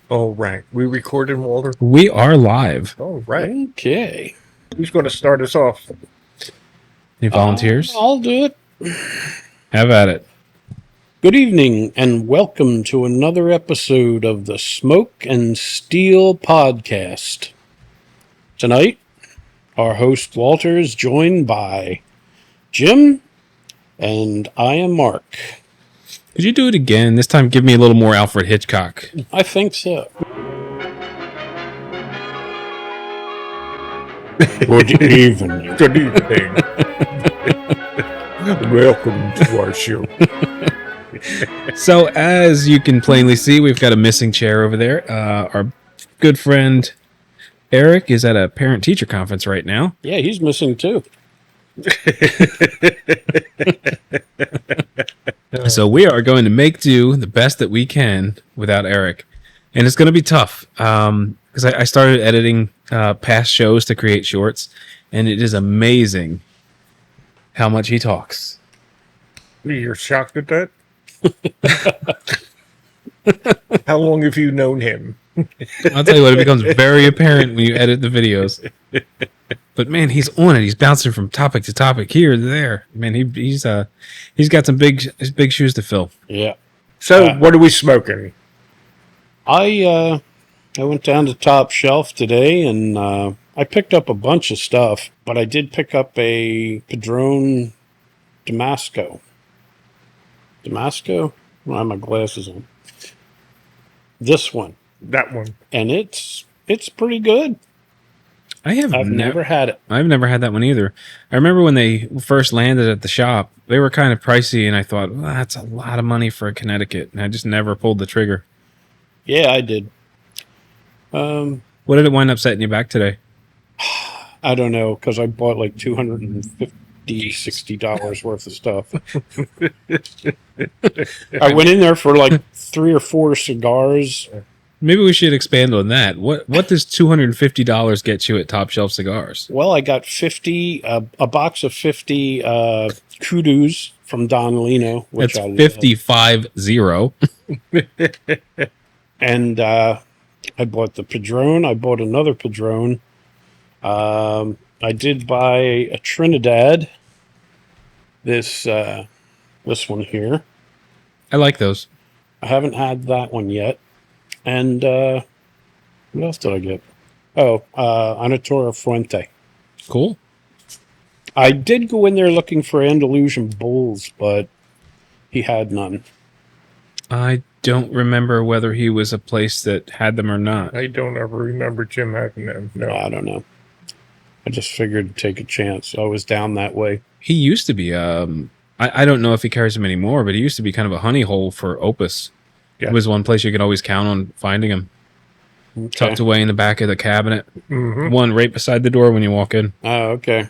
All right. We recording, Walter? We are live. All right. Okay. Who's going to start us off? Any volunteers? I'll do it. Have at it. Good evening and welcome to another episode of the Smoke and Steel podcast. Tonight, our host Walter is joined by Jim and I am Mark. Could you do it again? This time give me a little more Alfred Hitchcock. I think so. Good evening. Good evening. Welcome to our show. So, as you can plainly see, we've got a missing chair over there. Our good friend Eric is at a parent-teacher conference right now. Yeah, he's missing too. So we are going to make do the best that we can without Eric. And it's going to be tough because I started editing past shows to create shorts, and it is amazing how much he talks. You're shocked at that? How long have you known him? I'll tell you what, it becomes very apparent when you edit the videos. But man, he's on it. He's bouncing from topic to topic here to there. Man, he's got some big shoes to fill. Yeah. So, what are we smoking? I went down to Top Shelf today and I picked up a bunch of stuff, but I did pick up a Padron Damasco. Damasco? I have my glasses on. This one. That one. And it's pretty good. I've never had it. I've never had that one either. I remember when they first landed at the shop, they were kind of pricey, and I thought, well, that's a lot of money for a Connecticut, and I just never pulled the trigger. Yeah, I did. What did it wind up setting you back today? I don't know, because I bought like $250, $60 worth of stuff. I went in there for like 3 or 4 cigars. Maybe we should expand on that. What does $250 get you at Top Shelf Cigars? Well, I got a box of 50 Kudus from Don Lino, which That's I love. 50-50. And I bought the Padron. I bought another Padron. I did buy a Trinidad. This one here. I like those. I haven't had that one yet. And what else did I get? Oh, Anatora Fuente. Cool. I did go in there looking for Andalusian bulls, but he had none. I don't remember whether he was a place that had them or not. I don't ever remember Jim having them. No. I don't know. I just figured to take a chance. I was down that way. He used to be, I don't know if he carries them anymore, but he used to be kind of a honey hole for Opus. Yeah. It was one place you could always count on finding him. Okay. Tucked away in the back of the cabinet. Mm-hmm. One right beside the door when you walk in. Oh, okay.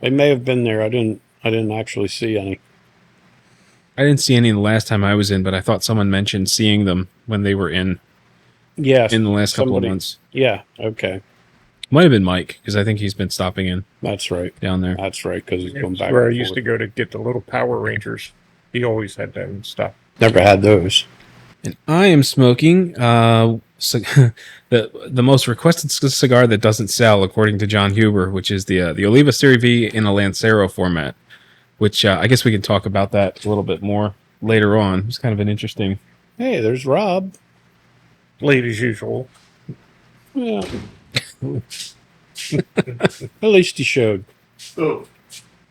They may have been there. I didn't actually see any. I didn't see any the last time I was in, but I thought someone mentioned seeing them when they were in Yes. the last couple of months. Yeah, okay. Might have been Mike, because I think he's been stopping in That's right. down there. That's right, because he's going It's back where I and used to forth. go to get the little Power Rangers. He always had them stuff. Never had those. And I am smoking the most requested cigar that doesn't sell, according to John Huber, which is the Oliva Serie V in a Lancero format, which I guess we can talk about that a little bit more later on. It's kind of an interesting... Hey, there's Rob. Late as usual. Yeah. At least he showed. Oh,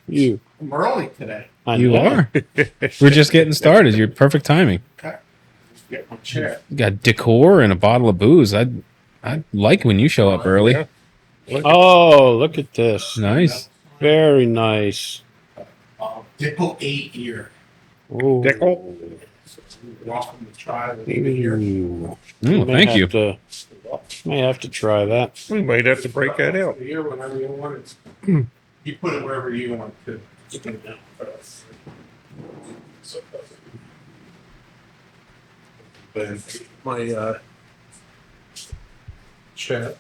You. I'm early today. I You know. are. We're just getting started. You're perfect timing. Okay. Just get my chair. You got decor and a bottle of booze. I like when you show up early. Yeah. Oh, look at this. Nice. Very nice. Dickel 8 year. Ooh. Dickel? Welcome to try the leave it here. Ooh. Thank you. May have to try that. We might have to break that out. Here whenever you want it. You put it wherever you want to. My chair.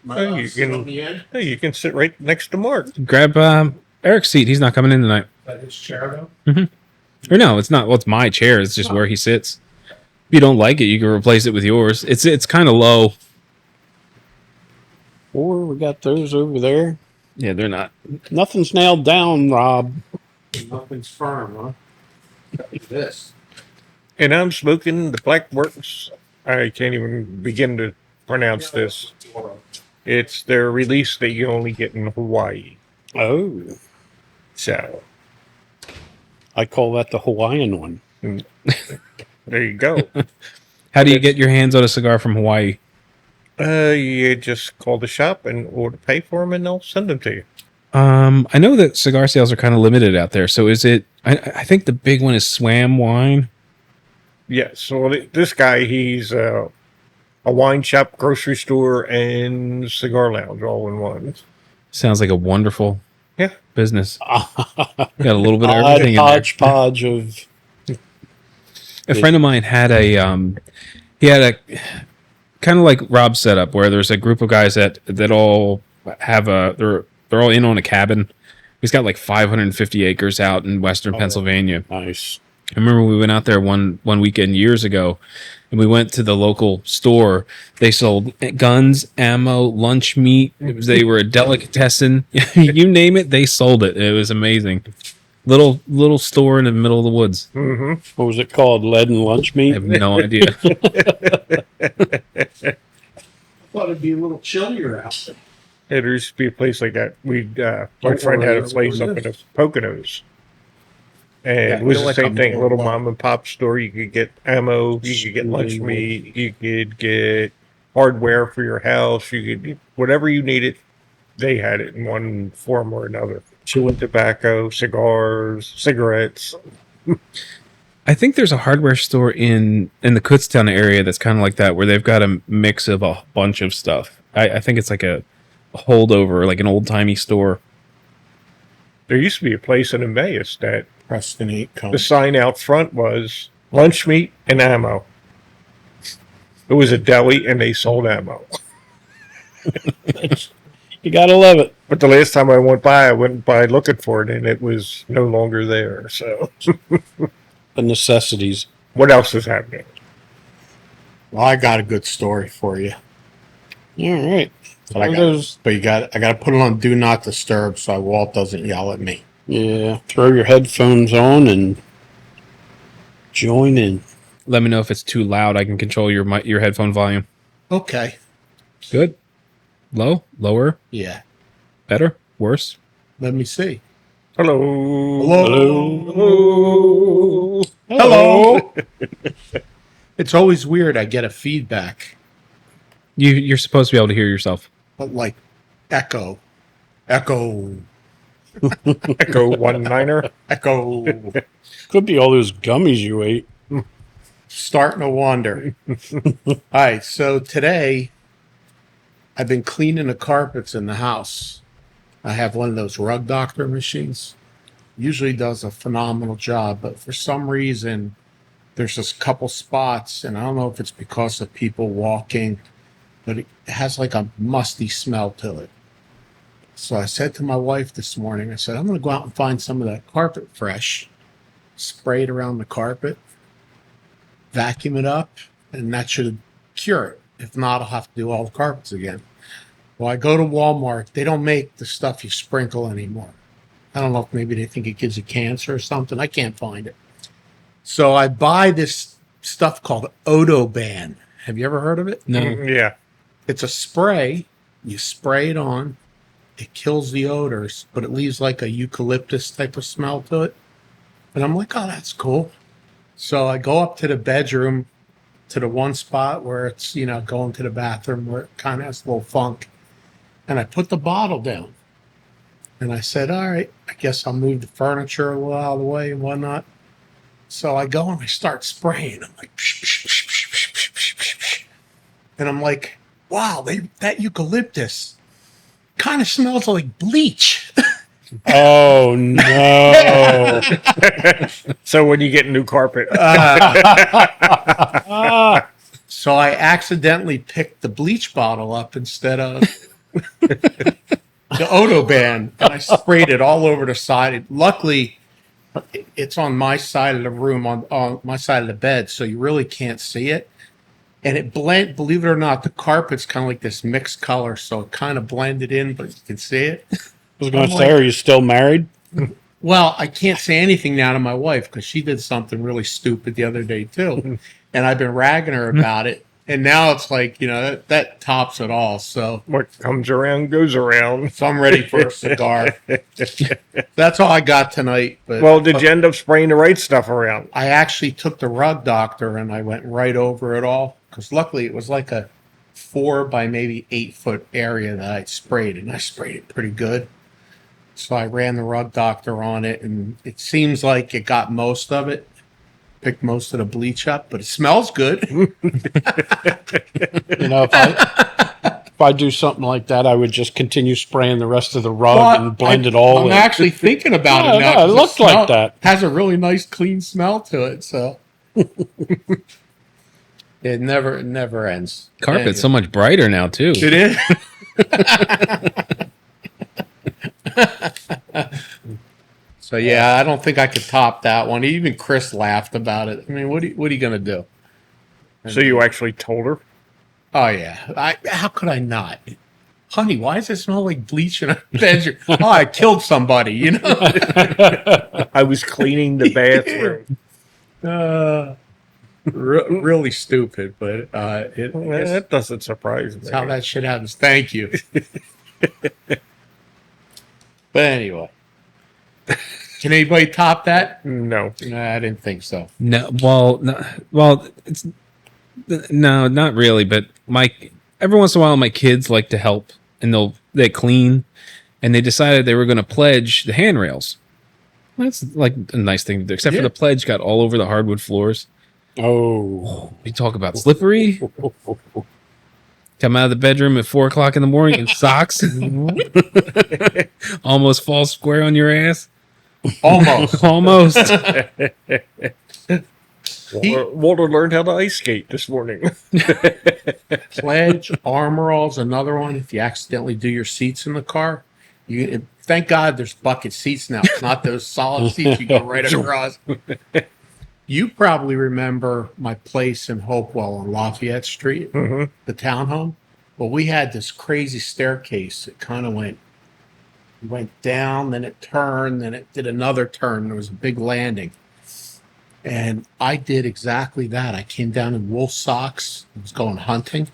Oh, you can- on the end. Hey, you can sit right next to Mark. Grab Eric's seat. He's not coming in tonight. That his chair though. Or no, it's not. Well, it's my chair. It's just where he sits. you don't like it, you can replace it with yours. It's kind of low. Or we got those over there. Yeah, they're not. Nothing's nailed down, Rob. Nothing's firm, huh? Look at this. And I'm smoking the Black Works. I can't even begin to pronounce this. It's their release that you only get in Hawaii. Oh, So I call that the Hawaiian one. there you go. How do you get your hands on a cigar from Hawaii? You just call the shop and order pay for them, and they'll send them to you. I know that cigar sales are kind of limited out there. So is it? I think the big one is Swam Wine. Yes. So this guy, he's a wine shop, grocery store, and cigar lounge all in one. Sounds like a wonderful business. Got a little bit of Odd everything in there. hodgepodge of. A friend of mine had he had a kind of like Rob's setup where there's a group of guys that all have they're all in on a cabin. He's got like 550 acres out in western Pennsylvania. Nice. I remember we went out there one weekend years ago, and we went to the local store. They sold guns, ammo, lunch meat. They were a delicatessen. You name it, they sold it. It was amazing. Little store in the middle of the woods. Mm-hmm. What was it called? Lead and lunch I meat? have no idea. Thought it'd be a little chillier out. Yeah, there used to be a place like that. My friend had a place up in the Poconos. And it was the same thing, a little mom and pop store. You could get ammo, you could get lunch meat, you could get hardware for your house, you could whatever you needed, they had it in one form or another. Chewing tobacco, cigars, cigarettes. I think there's a hardware store in the Kutztown area that's kind of like that, where they've got a mix of a bunch of stuff. I think it's like a holdover, like an old timey store. There used to be a place in Emmaus that Preston 8 the comes. sign out front was lunch meat and ammo. It was a deli and they sold ammo. You gotta love it. But the last time I went by looking for it, and it was no longer there. So, The necessities. what else is happening? Well, I got a good story for you. All right. But I got to put it on do not disturb so Walt doesn't yell at me. Yeah. Throw your headphones on and join in. Let me know if it's too loud. I can control your headphone volume. Okay. Good. Low, lower, Yeah. better, worse. Let me see. Hello. Hello. Hello. It's always weird. I get a feedback, You're supposed to be able to hear yourself. but like echo. Echo. Echo 1-9er. Echo. Could be all those gummies you ate. Starting to wonder. All right. So today, I've been cleaning the carpets in the house. I have one of those rug doctor machines. Usually does a phenomenal job, but for some reason, there's just a couple spots, and I don't know if it's because of people walking, but it has like a musty smell to it. So I said to my wife this morning, I said, I'm going to go out and find some of that carpet fresh, spray it around the carpet, vacuum it up, and that should cure it. If not, I'll have to do all the carpets again. Well, I go to Walmart. They don't make the stuff you sprinkle anymore. I don't know if maybe they think it gives you cancer or something. I can't find it. So I buy this stuff called Odoban. Have you ever heard of it? No. Yeah. It's a spray. You spray it on. It kills the odors, but it leaves like a eucalyptus type of smell to it. And I'm like, oh, that's cool. So I go up to the bedroom, to the one spot where it's, going to the bathroom where it kind of has a little funk. And I put the bottle down. And I said, all right, I guess I'll move the furniture a little out of the way and whatnot. So I go and I start spraying. I'm like, psh, psh, psh, psh, psh, psh, psh, psh, psh. And I'm like, wow, that eucalyptus kind of smells like bleach. Oh, no. So when you get new carpet, So I accidentally picked the bleach bottle up instead of the Odoban, and I sprayed it all over the side. Luckily, It's on my side of the room, on my side of the bed, so you really can't see it. And it believe it or not, the carpet's kind of like this mixed color, so it kind of blended in, but you can see it. I was going to say, are you still married? Well, I can't say anything now to my wife because she did something really stupid the other day too, and I've been ragging her about it. And now it's like, that tops it all. So What comes around goes around. I'm ready for a cigar. That's all I got tonight. But Well, did you end up spraying the right stuff around? I actually took the rug doctor and I went right over it all because luckily it was like a 4 by maybe 8 foot area that I sprayed, and I sprayed it pretty good. So I ran the rug doctor on it, and it seems like it got most of it. Picked most of the bleach up, but it smells good. If I do something like that, I would just continue spraying the rest of the rug and blend it all I'm in. actually thinking about it now. No, it looked like that. Has a really nice, clean smell to it. So it never ends. Carpet's so much brighter now too. It is. So yeah, I don't think I could top that one. Even Chris laughed about it. I mean, what are you gonna do? So you actually told her? Oh yeah. How could I not? Honey, why does it smell like bleach in a bedroom? Oh, I killed somebody, I was cleaning the bathroom. Really stupid, but That doesn't surprise me. that's how that shit happens. Thank you. But anyway, can anybody top that? No. No, I didn't think so. No, it's no, not really. But every once in a while, my kids like to help, and they clean, and they decided they were going to pledge the handrails. That's like a nice thing to do. Except for the pledge got all over the hardwood floors. Oh, You talk about slippery. Come out of the bedroom at 4:00 in the morning in socks, almost fall square on your ass. Almost. Almost. Walter learned how to ice skate this morning. Pledge, Armorall's another one. If you accidentally do your seats in the car, thank God there's bucket seats now. It's not those solid seats you go right across. You probably remember my place in Hopewell on Lafayette Street, the townhome. Well, we had this crazy staircase. It kind of went down, then it turned, then it did another turn. There was a big landing. And I did exactly that. I came down in wool socks. I was going hunting.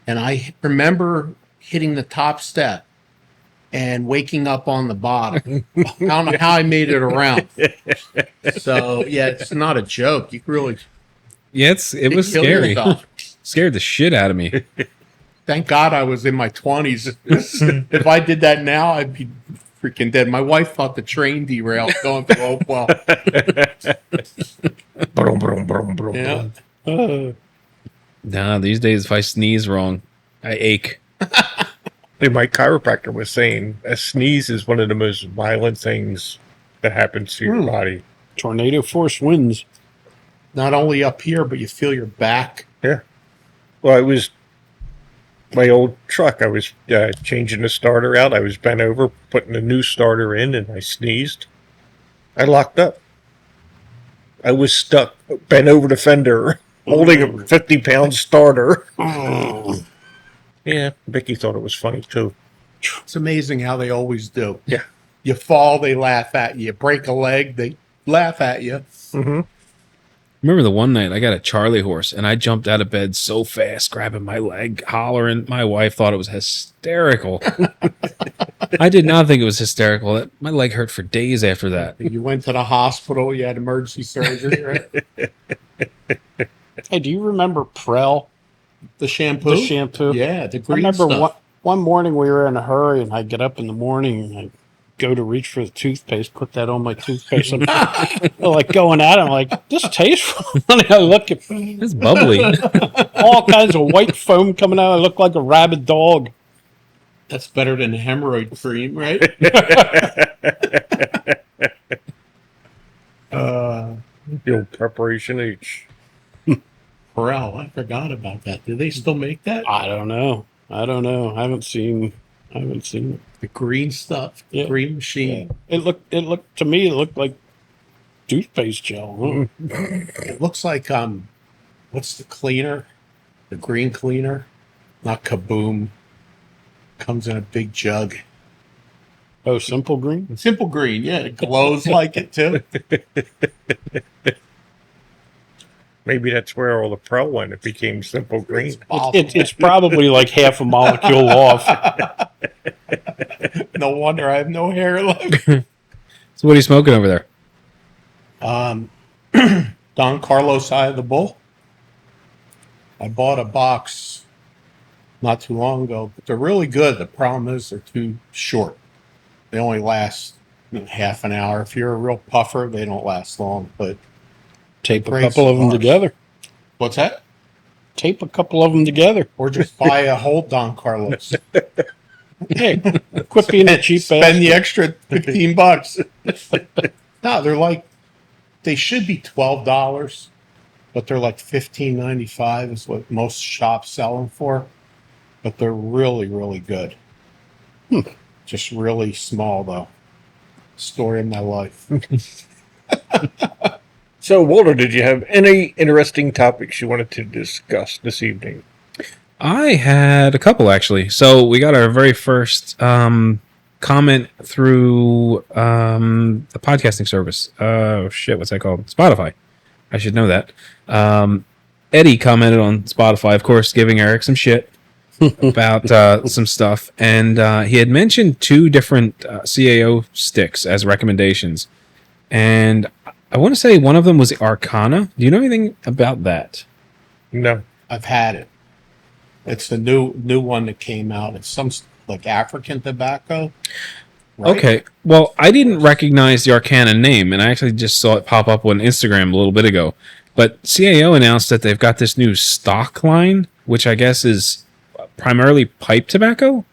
And I remember hitting the top step and waking up on the bottom. I don't know how I made it around. So, yeah, it's not a joke. You really Yeah, it was kill scary. yourself. Scared the shit out of me. Thank God I was in my 20s. If I did that now, I'd be freaking dead. My wife thought the train derailed going through Hopewell. Brum, brum, brum, brum, Yeah. brum. Nah, these days if I sneeze wrong, I ache. Hey, my chiropractor was saying a sneeze is one of the most violent things that happens to your body. tornado force winds. Not only up here, but you feel your back. Yeah. Well, it was my old truck. I was changing the starter out. I was bent over, putting a new starter in, and I sneezed. I locked up. I was stuck, bent over the fender, holding a 50-pound starter. Yeah, Vicky thought it was funny, too. It's amazing how they always do. Yeah. You fall, they laugh at you. You break a leg, they laugh at you. Mm-hmm. Remember the one night I got a Charlie horse and I jumped out of bed so fast, grabbing my leg, hollering. My wife thought it was hysterical. I did not think it was hysterical. My leg hurt for days after that. You went to the hospital, you had emergency surgery, right? Hey, do you remember Prel? The shampoo? The shampoo? Yeah, the I green remember stuff. one morning we were in a hurry and I get up in the morning and I go to reach for the toothpaste, put that on my toothpaste. I'm like going at it. I'm like, this tastes funny. I look at It's bubbly. all kinds of white foam coming out. I look like a rabid dog. That's better than hemorrhoid cream, right? The old Preparation H. Corral, I forgot about that. Do they still make that? I don't know. I haven't seen it. The green stuff, the Yeah. green machine. It looked to me, it looked like Toothpaste gel. Huh? It looks like what's the cleaner? The green cleaner, not Kaboom. Comes in a big jug. Oh, Simple Green? Simple Green, yeah, it glows like it too. Maybe that's where all the Pro went. It became Simple Green. It's probably like half a molecule off. No wonder I have no hair left. So what are you smoking over there? Don Carlos Eye of the Bull. I bought a box not too long ago, but they're really good. The problem is they're too short. They only last half an hour. If you're a real puffer, they don't last long. But Tape a great couple of them cigars. together. What's that? Tape a couple of them together. Or just buy a whole Don Carlos. Hey, quit being a cheap Spend ass. the extra $15. No, they're like, they should be $12, but they're like $15.95 is what most shops sell them for. But they're really, really good. Just really small though. Story of my life. So, Walter, did you have any interesting topics you wanted to discuss this evening? I had a couple, actually. So we got our very first comment through the podcasting service. Oh, shit, what's that called? Spotify. I should know that. Eddie commented on Spotify, of course, giving Eric some shit about some stuff. And he had mentioned two different CAO sticks as recommendations. And I want to say one of them was the Arcana. Do you know anything about that? No. I've had it. It's the new one that came out. It's some like African tobacco. Right? Okay. Well, I didn't recognize the Arcana name, and I actually just saw it pop up on Instagram a little bit ago. But CAO announced that they've got this new stock line, which I guess is primarily pipe tobacco.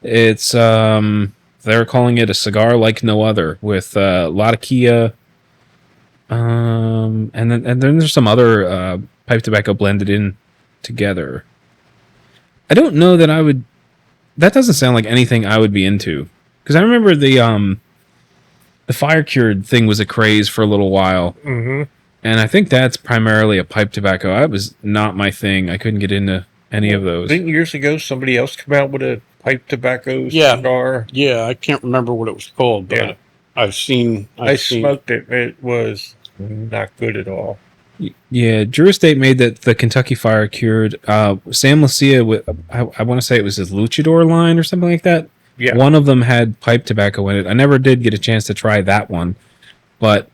It's they're calling it a cigar like no other, with a lot of Kia, and then there's some other pipe tobacco blended in together. I don't know that I would. That doesn't sound like anything I would be into, because I remember the fire cured thing was a craze for a little while, and I think that's primarily a pipe tobacco. That was not my thing. I couldn't get into any of those. Didn't years ago somebody else come out with a pipe tobacco Yeah. cigar? Yeah, I can't remember what it was called, but Yeah. I've seen. I smoked it. It was not good at all. Yeah, Drew Estate made the Kentucky Fire cured. Sam Lucia, with I want to say it was his Luchador line or something like that. Yeah. One of them had pipe tobacco in it. I never did get a chance to try that one, but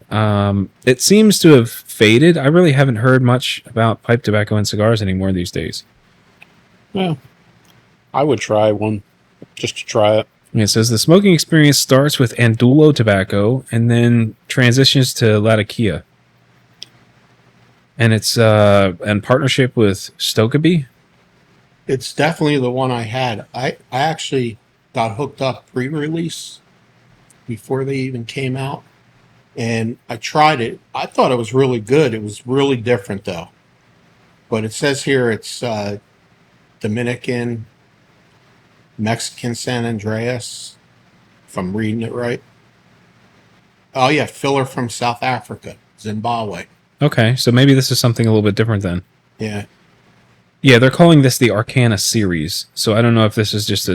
it seems to have faded. I really haven't heard much about pipe tobacco and cigars anymore these days. Yeah, I would try one just to try it. It says the smoking experience starts with Andulo tobacco and then transitions to Latakia. And it's in partnership with Stogie. It's definitely the one I had. I actually got hooked up pre-release before they even came out, and I tried it. I thought it was really good. It was really different though. But it says here it's Dominican, Mexican San Andreas, if I'm reading it right. Oh yeah, filler from South Africa, Zimbabwe. Okay, so maybe this is something a little bit different then. Yeah. Yeah, they're calling this the Arcana series. So I don't know if this is just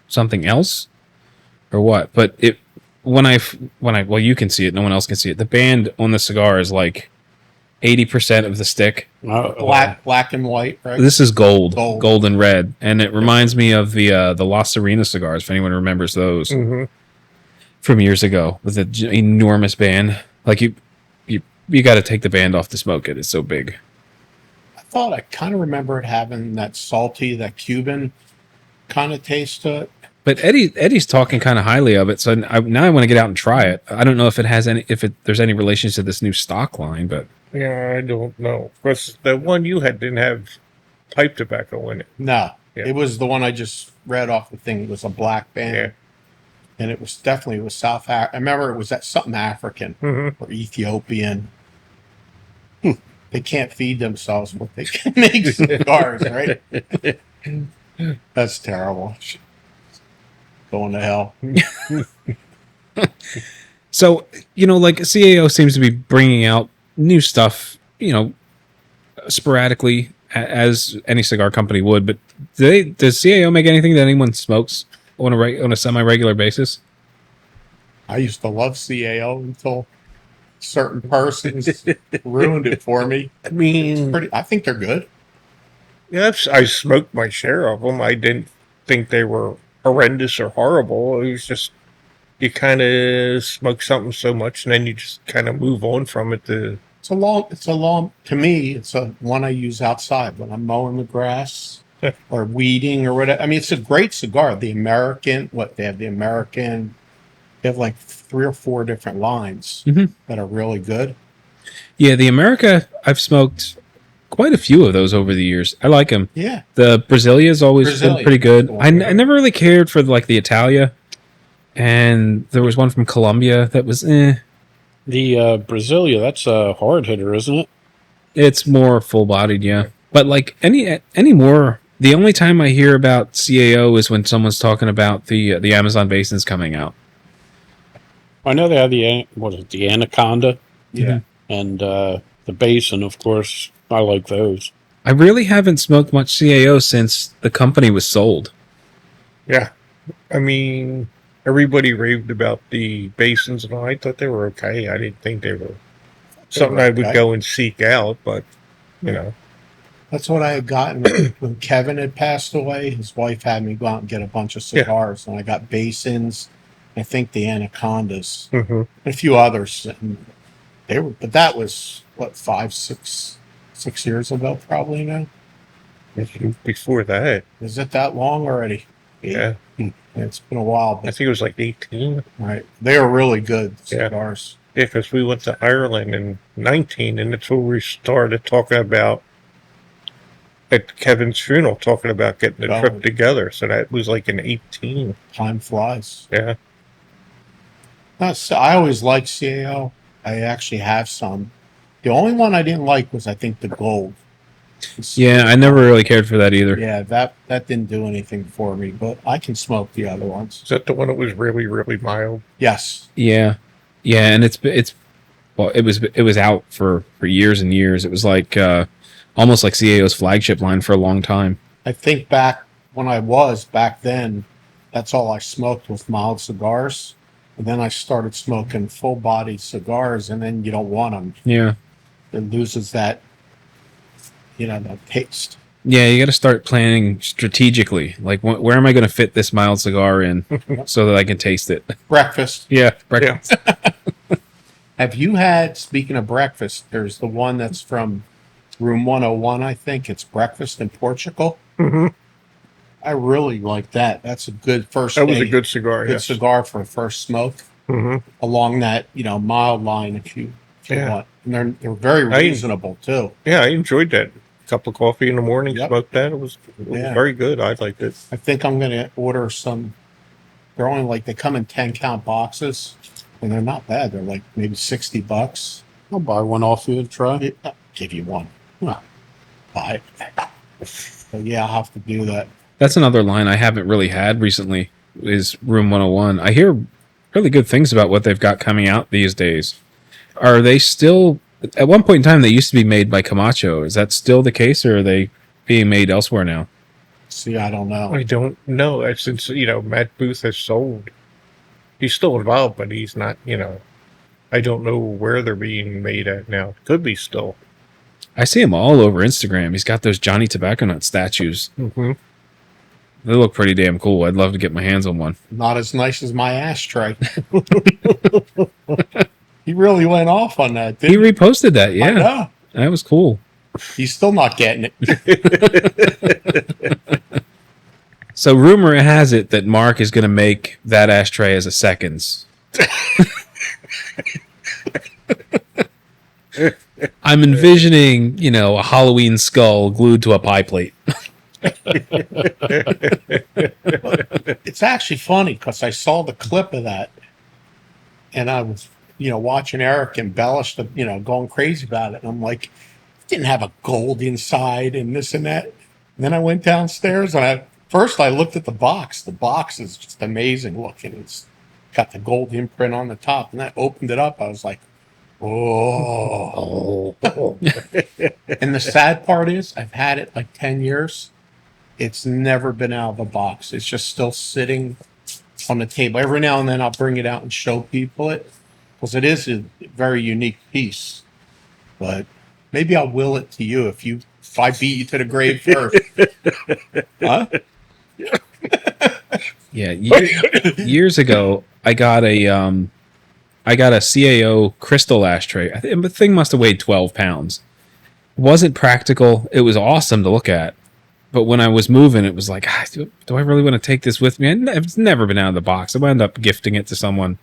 something else or what. But when I well, you can see it. No one else can see it. The band on the cigar is like 80% of the stick. Black and white, right? This is gold Gold. and red, and it reminds me of the La Serena cigars. If anyone remembers those from years ago, with an enormous band. Like you got to take the band off to smoke it. It's so big. I thought I kind of remember it having that salty, that Cuban kind of taste to it. But Eddie's talking kind of highly of it, so now I want to get out and try it. I don't know if there's any relation to this new stock line, but Yeah, I don't know. Because the one you had didn't have pipe tobacco in it. No, Yeah. it was the one I just read off the thing. It was a black band. Yeah. And it was definitely South Africa. I remember it was something African or Ethiopian. They can't feed themselves, but they can make cigars, right? That's terrible. Going to hell. So, like CAO seems to be bringing out new stuff, sporadically, as any cigar company would. But does CAO make anything that anyone smokes on a semi-regular basis? I used to love CAO until certain persons ruined it for me. I mean, I think they're good. yeah, I smoked my share of them. I didn't think they were horrendous or horrible. It was just you kind of smoke something so much, and then you just kind of move on from it. It's a long. To me, it's a one I use outside when I'm mowing the grass or weeding or whatever. I mean, it's a great cigar. The American, they have the American. They have like 3 or 4 different lines that are really good. Yeah, the America, I've smoked quite a few of those over the years. I like them. Yeah. The Brasilea's always been pretty good. I never really cared for the Italia. And there was one from Colombia that was The Brasilia, that's a hard hitter, isn't it? It's more full-bodied, yeah. But any more, the only time I hear about CAO is when someone's talking about the Amazon basins coming out. I know they have the Anaconda. Yeah. And the Basin, of course. I like those. I really haven't smoked much CAO since the company was sold. Yeah. I mean, everybody raved about the basins, and I thought they were okay. I didn't think they were something I would go and seek out, but, That's what I had gotten when Kevin had passed away. His wife had me go out and get a bunch of cigars, and I got Basins, I think the Anacondas, and a few others. And but that was, 5, 6 years ago, probably now? Before that. Is it that long already? Yeah. It's been a while. But, I think it was like 18. Right. They are really good cigars. Yeah, because we went to Ireland in 19, and that's where we started talking about, at Kevin's funeral, talking about getting a trip together. So that was like in 18. Time flies. Yeah. I always liked CAO. I actually have some. The only one I didn't like was, I think, the gold. Yeah, I never really cared for that either. Yeah, that didn't do anything for me, but I can smoke the other ones. Is that the one that was really, really mild? Yes. Yeah, and it was out for years and years. It was like almost like CAO's flagship line for a long time. I think back then, that's all I smoked with mild cigars. And then I started smoking full-body cigars, and then you don't want them. Yeah. It loses that, that taste. Yeah, you got to start planning strategically. Like, where am I going to fit this mild cigar in so that I can taste it? Breakfast. Yeah, breakfast. Yeah. Have you had, speaking of breakfast, there's the one that's from Room 101, I think. It's breakfast in Portugal. Mm-hmm. I really like that. That's a good first. That was a good cigar. Good cigar for a first smoke. Mm-hmm. Along that, mild line if you want. And they're very reasonable too. Yeah, I enjoyed that. Cup of coffee in the morning, smoked that. It was very good. I liked it. I think I'm going to order some. They're only they come in 10-count boxes, and they're not bad. They're like maybe $60. I'll buy one off you and try. I'll give you one. Buy it. So yeah, I'll have to do that. That's another line I haven't really had recently is Room 101. I hear really good things about what they've got coming out these days. Are they still... At one point in time, they used to be made by Camacho. Is that still the case, or are they being made elsewhere now? See, I don't know. I don't know. Since, Matt Booth has sold. He's still involved, but he's not, I don't know where they're being made at now. Could be still. I see him all over Instagram. He's got those Johnny Tobacco Nut statues. Mm-hmm. They look pretty damn cool. I'd love to get my hands on one. Not as nice as my ashtray. He really went off on that, didn't he? He reposted that, yeah. I know. That was cool. He's still not getting it. So rumor has it that Mark is going to make that ashtray as a seconds. I'm envisioning, a Halloween skull glued to a pie plate. It's actually funny because I saw the clip of that, and I was, watching Eric embellish the, going crazy about it. And I'm like, it didn't have a gold inside and this and that. And then I went downstairs and first I looked at the box. The box is just amazing looking. It's got the gold imprint on the top, and I opened it up. I was like, oh. And the sad part is, I've had it like 10 years. It's never been out of the box. It's just still sitting on the table. Every now and then I'll bring it out and show people it, because it is a very unique piece. But maybe I'll will it to you if I beat you to the grave first. Huh? Yeah, years ago, I got a CAO crystal ashtray. The thing must have weighed 12 pounds. It wasn't practical. It was awesome to look at. But when I was moving, it was like, do I really want to take this with me? It's never been out of the box. I wound up gifting it to someone.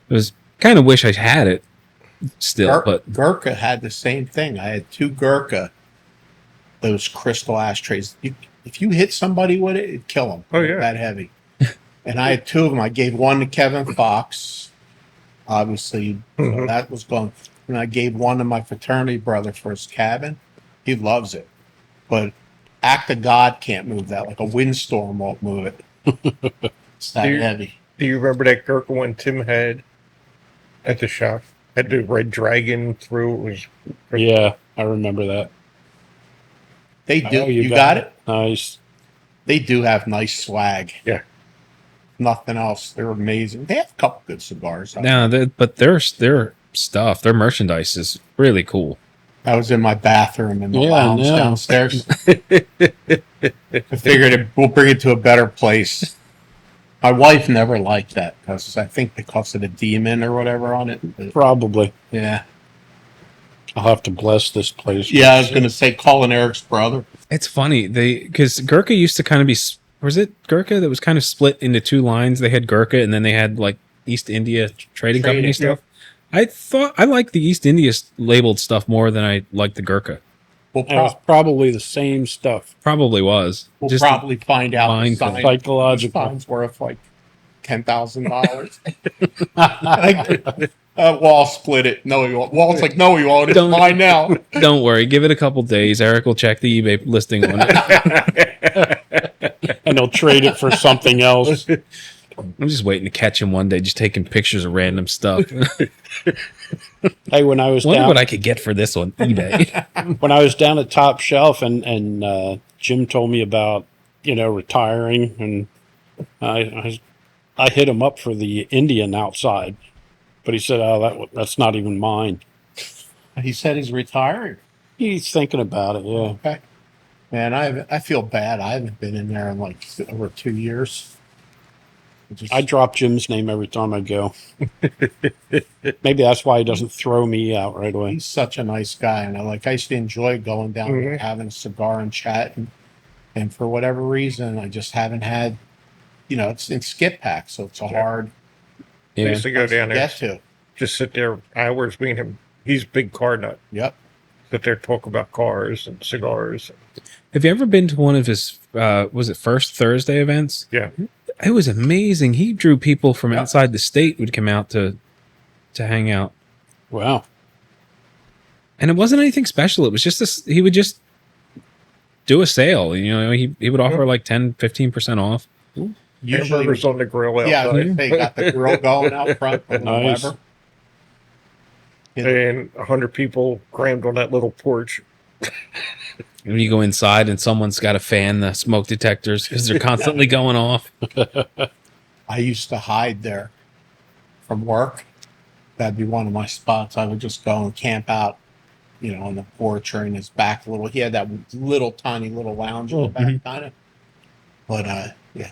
It was kind of wish I had it still. But Gurkha had the same thing. I had 2 Gurkha, those crystal ashtrays. If you hit somebody with it, it'd kill them. Oh, yeah. That heavy. And I had 2 of them. I gave one to Kevin Fox. Obviously, so that was going. And I gave one to my fraternity brother for his cabin. He loves it. But act of God can't move that. Like a windstorm won't move it. It's that heavy. Do you remember that Gurkha one Tim had at the shop? Had the red dragon through. It was. Yeah, I remember that. They do. Oh, you got it? Nice. They do have nice swag. Yeah. Nothing else. They're amazing. They have a couple good cigars. but their stuff, their merchandise is really cool. I was in my bathroom in the lounge downstairs. I figured we'll bring it to a better place. My wife never liked that because I think because of the demon or whatever on it. Probably. Yeah. I'll have to bless this place. Yeah, I was going to say Colin Eric's brother. It's funny because Gurkha used to kind of be. Was it Gurkha that was kind of split into 2 lines? They had Gurkha and then they had like East India Trading Company stuff. I thought I liked the East India labeled stuff more than I liked the Gurkha. We'll It was probably the same stuff. Probably was. We'll probably find out. Psychological. Sign's worth like $10,000. Walt split it. No, he won't. Walt's like, no, he won't. It's mine now. Don't worry. Give it a couple days. Eric will check the eBay listing on it. And they'll trade it for something else. I'm just waiting to catch him one day, just taking pictures of random stuff. Hey, when I was Wonder down, what I could get for this on eBay. when I was down at Top Shelf, and Jim told me about retiring, and I hit him up for the Indian outside, but he said, "Oh, that's not even mine." He said he's retiring. He's thinking about it. Yeah. Okay. Man, I feel bad. I haven't been in there in like over 2 years. I drop Jim's name every time I go. Maybe that's why he doesn't throw me out right away. He's such a nice guy, and I used to enjoy going down there, having a cigar and chat, and for whatever reason, I just haven't had. It's in Skip Pack, so it's a hard. I used to go down there, get to. just sit there hours. Me and him. He's a big car nut. Yep. Sit there talk about cars and cigars. Have you ever been to one of his? Was it First Thursday events? Yeah. It was amazing. He drew people from outside the state would come out to hang out. Wow. And it wasn't anything special. It was just this. He would just do a sale. He would offer like 10-15% off. Usually Hamburgers on the grill outside. Yeah, they got the grill going out front. Nice. Weber. And 100 people crammed on that little porch. When you go inside and someone's got to fan the smoke detectors because they're constantly going off. I used to hide there from work. That'd be one of my spots. I would just go and camp out, on the porch or in his back little. He had that tiny little lounge in the back, kind of. But yeah,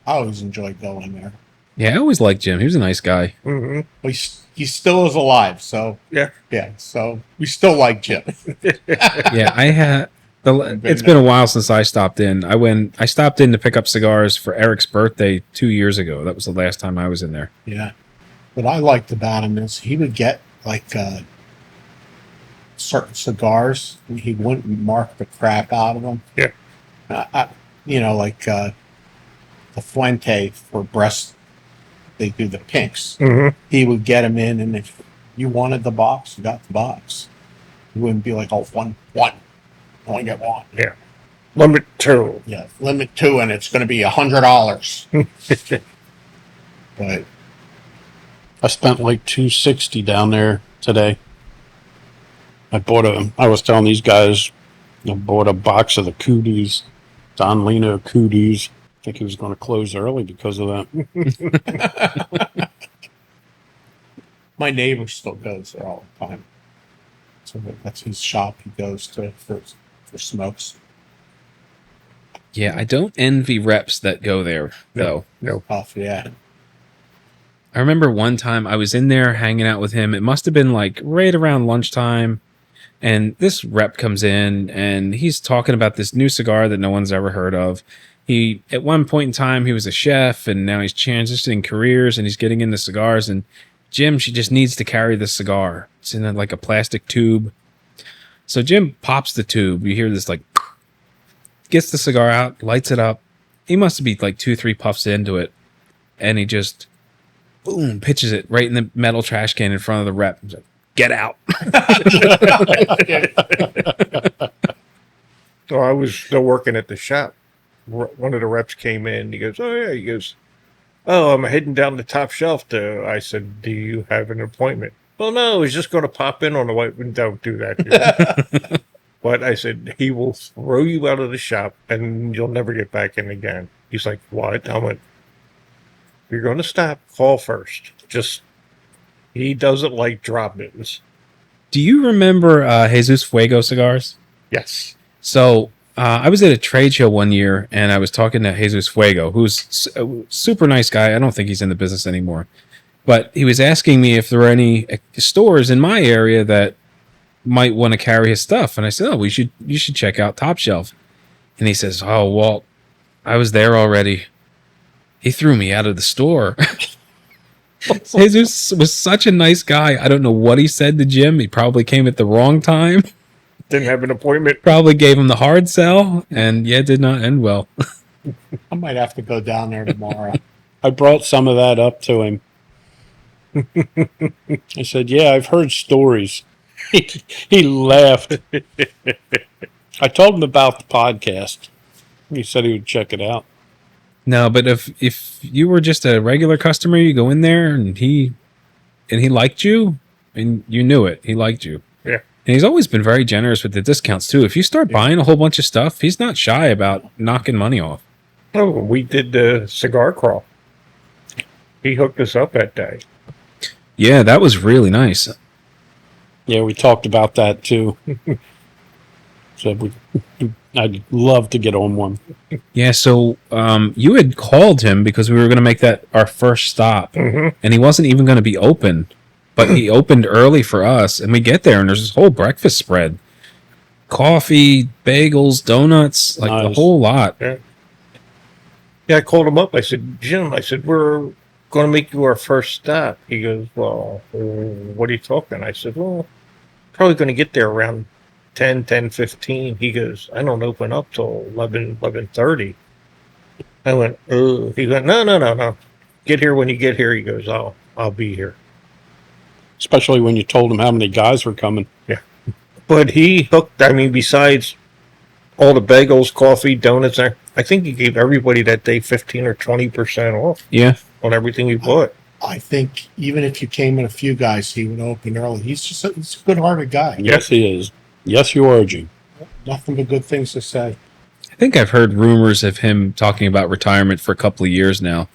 I always enjoyed going there. Yeah, I always liked Jim. He was a nice guy. Mm-hmm. Well, he still is alive, so Yeah. So we still like Jim. Yeah, I had. It's been a while since I stopped in. I stopped in to pick up cigars for Eric's birthday 2 years ago. That was the last time I was in there. Yeah. What I liked about him is he would get like certain cigars. He wouldn't mark the crap out of them. Yeah. Like the Fuente for breast, they do the pinks. Mm-hmm. He would get them in, and if you wanted the box, you got the box. He wouldn't be like, oh, one. Only get one. Yeah. Limit 2. Yeah, limit 2, and it's going to be $100. But I spent like $260 down there today. I was telling these guys, I bought a box of the cooties, Don Lino cooties. I think he was going to close early because of that. My neighbor still goes there all the time. So that's his shop he goes to for smokes. Yeah, I don't envy reps that go there, though. No. Off, yeah. I remember one time I was in there hanging out with him. It must have been like right around lunchtime. And this rep comes in and he's talking about this new cigar that no one's ever heard of. At one point in time, he was a chef and now he's transitioning careers and he's getting into cigars. And Jim, she just needs to carry the cigar. It's in like a plastic tube. So Jim pops the tube. You hear this like, gets the cigar out, lights it up. He must be like 2-3 puffs into it. And he just, boom, pitches it right in the metal trash can in front of the rep. He's like, get out. So I was still working at the shop. One of the reps came in. He goes, "Oh yeah." He goes, "Oh, I'm heading down the top shelf." I said, "Do you have an appointment?" "Well, no. He's just going to pop in on the way." "Don't do that, dude." But I said, "He will throw you out of the shop, and you'll never get back in again." He's like, "What?" I went, "If you're going to stop, call first." He doesn't like drop-ins. Do you remember Jesus Fuego cigars? Yes. So I was at a trade show one year and I was talking to Jesus Fuego, who's a super nice guy. I don't think he's in the business anymore. But he was asking me if there were any stores in my area that might want to carry his stuff. And I said, "Oh, you should check out Top Shelf." And he says, "Oh, Walt, I was there already. He threw me out of the store." Jesus was such a nice guy. I don't know what he said to Jim. He probably came at the wrong time. Didn't have an appointment. Probably gave him the hard sell, and yeah, it did not end well. I might have to go down there tomorrow. I brought some of that up to him. I said, "Yeah, I've heard stories." He laughed. I told him about the podcast. He said he would check it out. No, but if you were just a regular customer, you go in there and he liked you, and you knew it. He liked you. Yeah. And he's always been very generous with the discounts too. If you start buying a whole bunch of stuff, he's not shy about knocking money off. Oh, we did the cigar crawl. He hooked us up that day. Yeah, that was really nice. Yeah, we talked about that too. Said I'd love to get on one. Yeah, so you had called him because we were going to make that our first stop, and he wasn't even going to be open, but he opened early for us, and we get there, and there's this whole breakfast spread. Coffee, bagels, donuts, like the whole lot. Yeah, I called him up. I said, "Jim," I said, "we're going to make you our first stop." He goes, "Well, what are you talking?" I said, "Well, probably going to get there around 10:15. He goes, "I don't open up till 11:30. I went, "Oh." He went, No. Get here when you get here." He goes, I'll be here. Especially when you told him how many guys were coming. Yeah. But he hooked, besides all the bagels, coffee, donuts, I think he gave everybody that day 15 or 20% off. Yeah. On everything he bought. I think even if you came in a few guys, he would open early. He's a good-hearted guy. Yes, he is. Yes, you are, Gene. Nothing but good things to say. I think I've heard rumors of him talking about retirement for a couple of years now.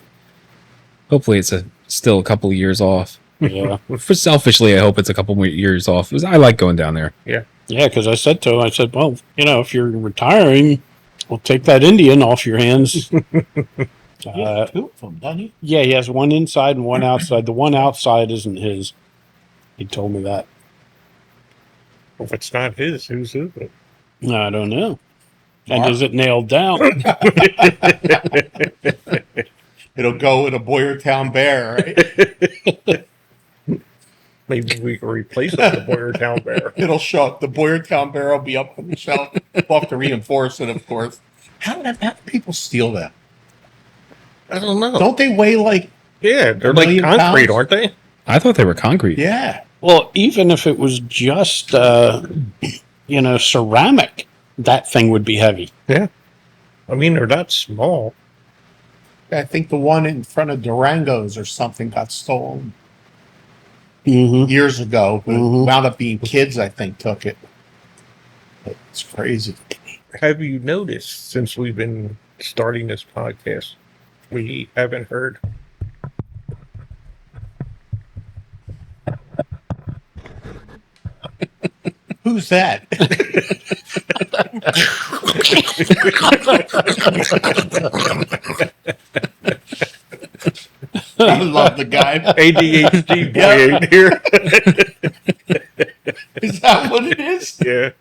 Hopefully it's still a couple of years off. Yeah. For selfishly, I hope it's a couple more years off. I like going down there. Yeah. Yeah, because I said to him, well, if you're retiring, we'll take that Indian off your hands. Yeah, two of them, doesn't he? Yeah, he has one inside and one outside. The one outside isn't his. He told me that. Well, if it's not his, whose is it? I don't know. And is it nailed down? It'll go with a Boyertown Bear, right? Maybe we can replace it with the Boyertown Bear. It'll show up. The Boyertown Bear will be up on the shelf. We'll have to reinforce it, of course. How do people steal that? I don't know. Don't they weigh like... Yeah, they're like concrete, pounds? aren't they? I thought they were concrete. Yeah. Well, even if it was just, ceramic, that thing would be heavy. Yeah. I mean, they're not small. I think the one in front of Durango's or something got stolen. years ago. But it wound up being kids, I think, took it. But it's crazy. Have you noticed since we've been starting this podcast, we haven't heard? Who's that? I love the guy. ADHD boy ain't here. Is that what it is? Yeah.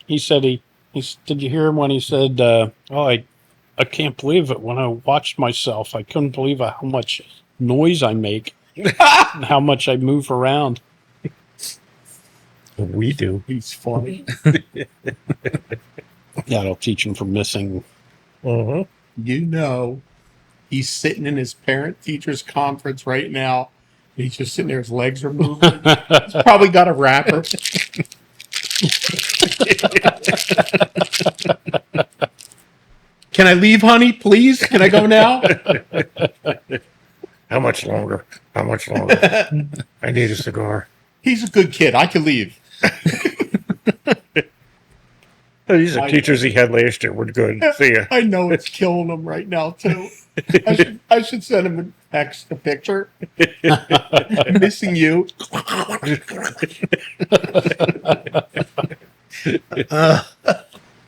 He said did you hear him when he said, I can't believe it. When I watched myself, I couldn't believe how much noise I make and how much I move around. We do. He's funny. That'll teach him from missing. Uh-huh. You know, he's sitting in his parent-teachers conference right now. He's just sitting there. His legs are moving. He's probably got a wrapper. Can I leave, honey? Please? Can I go now? How much longer? How much longer? I need a cigar. He's a good kid. I can leave. These are teachers he had last year. We're good. See ya. I know it's killing him right now, too. I should send him a text, a picture. Missing you.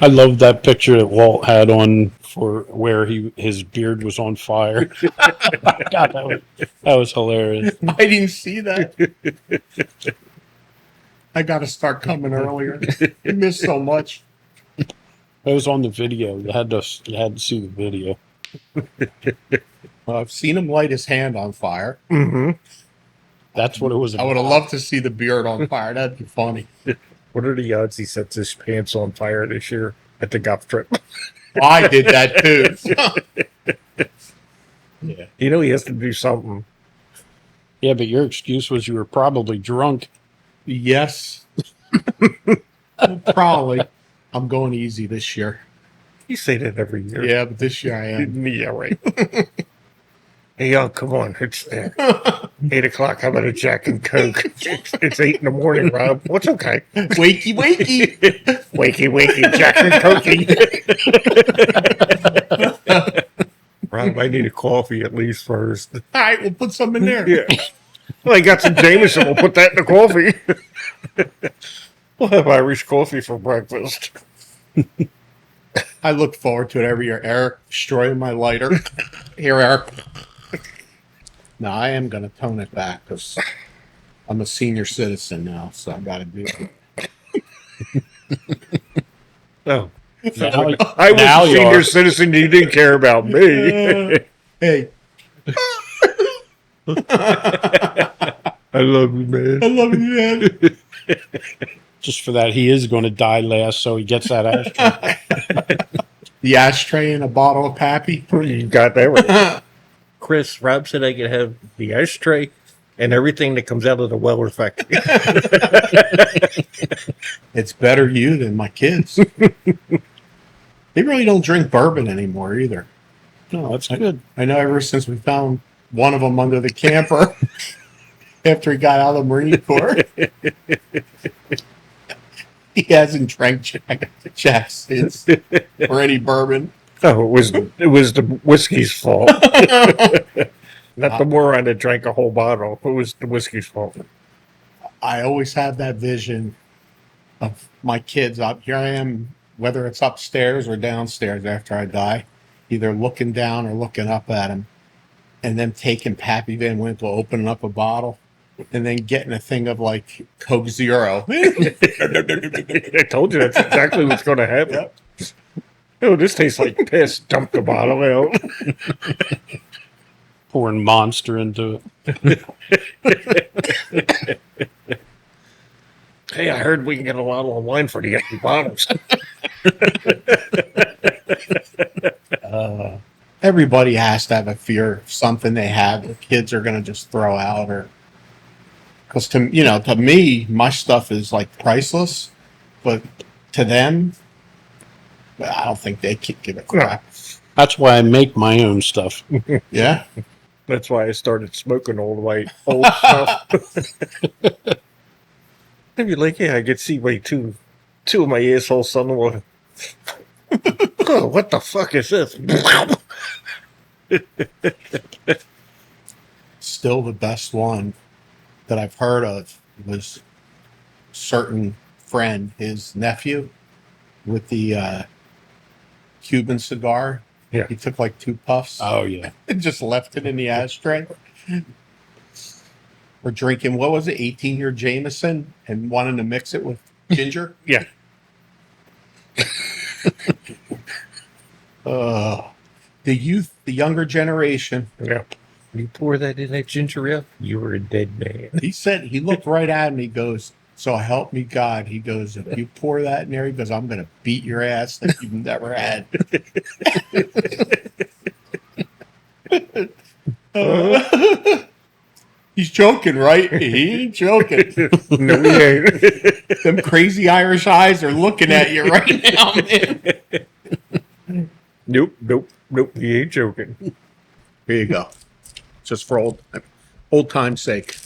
I love that picture that Walt had on for where his beard was on fire. God, that was hilarious. I didn't see that. I got to start coming earlier. I missed so much. That was on the video. You had to see the video. Well, I've seen him light his hand on fire. Mm-hmm. That's what it was about. I would have loved to see the beard on fire. That'd be funny. What are the odds he sets his pants on fire this year at the golf trip? I did that too. Yeah. You know he has to do something. Yeah, but your excuse was you were probably drunk. Yes. Probably. I'm going easy this year. You say that every year. Yeah, but this year I am. Yeah, right. Hey, y'all, come on. It's 8 o'clock. How about a Jack and Coke? It's 8 in the morning, Rob. What's okay? Wakey, wakey. Wakey, wakey, Jack and Cokey. Rob, I need a coffee at least first. All right, we'll put some in there. Yeah. Well, I got some Jameson. We'll put that in the coffee. We'll have Irish coffee for breakfast. I look forward to it every year. Eric, destroying my lighter. Here, Eric. No, I am going to tone it back because I'm a senior citizen now, so I got to do it. Oh. Now, I was now a you senior are. citizen. You didn't care about me. Hey. I love you, man. I love you, man. Just for that, he is going to die last, so he gets that ashtray. The ashtray and a bottle of Pappy. You got that right. Chris, Rob said I could have the ashtray and everything that comes out of the Weller factory. It's better you than my kids. They really don't drink bourbon anymore either. No, that's good. I know ever since we found one of them under the camper after he got out of the Marine Corps. He hasn't drank Jack since or any bourbon. Oh, it was the whiskey's fault. Not the moron that drank a whole bottle. It was the whiskey's fault. I always have that vision of my kids up. Here I am, whether it's upstairs or downstairs after I die, either looking down or looking up at them, and then taking Pappy Van Winkle, opening up a bottle, and then getting a thing of like Coke Zero. I told you that's exactly what's going to happen. Yep. Oh, this tastes like piss. Dump the bottle out. Pouring Monster into it. Hey, I heard we can get a lot online for the empty bottles. Everybody has to have a fear of something they have the kids are going to just throw out, or because to me, my stuff is like priceless, but to them, I don't think they could give a crap. That's why I make my own stuff. Yeah. That's why I started smoking all the white old stuff. I'd be like, yeah, I could see my two of my asshole son-in-law. Oh, what the fuck is this? Still the best one that I've heard of was certain friend, his nephew, with the Cuban cigar. Yeah. He took like 2 puffs. Oh, yeah. And just left it in the ashtray. We're drinking, what was it, 18-year Jameson, and wanting to mix it with ginger. Yeah. The youth, the younger generation. Yeah. You pour that in that ginger ale, you were a dead man. He said, he looked right at me, he goes, so help me God. He goes, if you pour that in there, he goes, I'm going to beat your ass like you've never had. He's joking, right? He ain't joking. No, he ain't. Them crazy Irish eyes are looking at you right now, man. Nope. He ain't joking. Here you go. Just for old time's sake.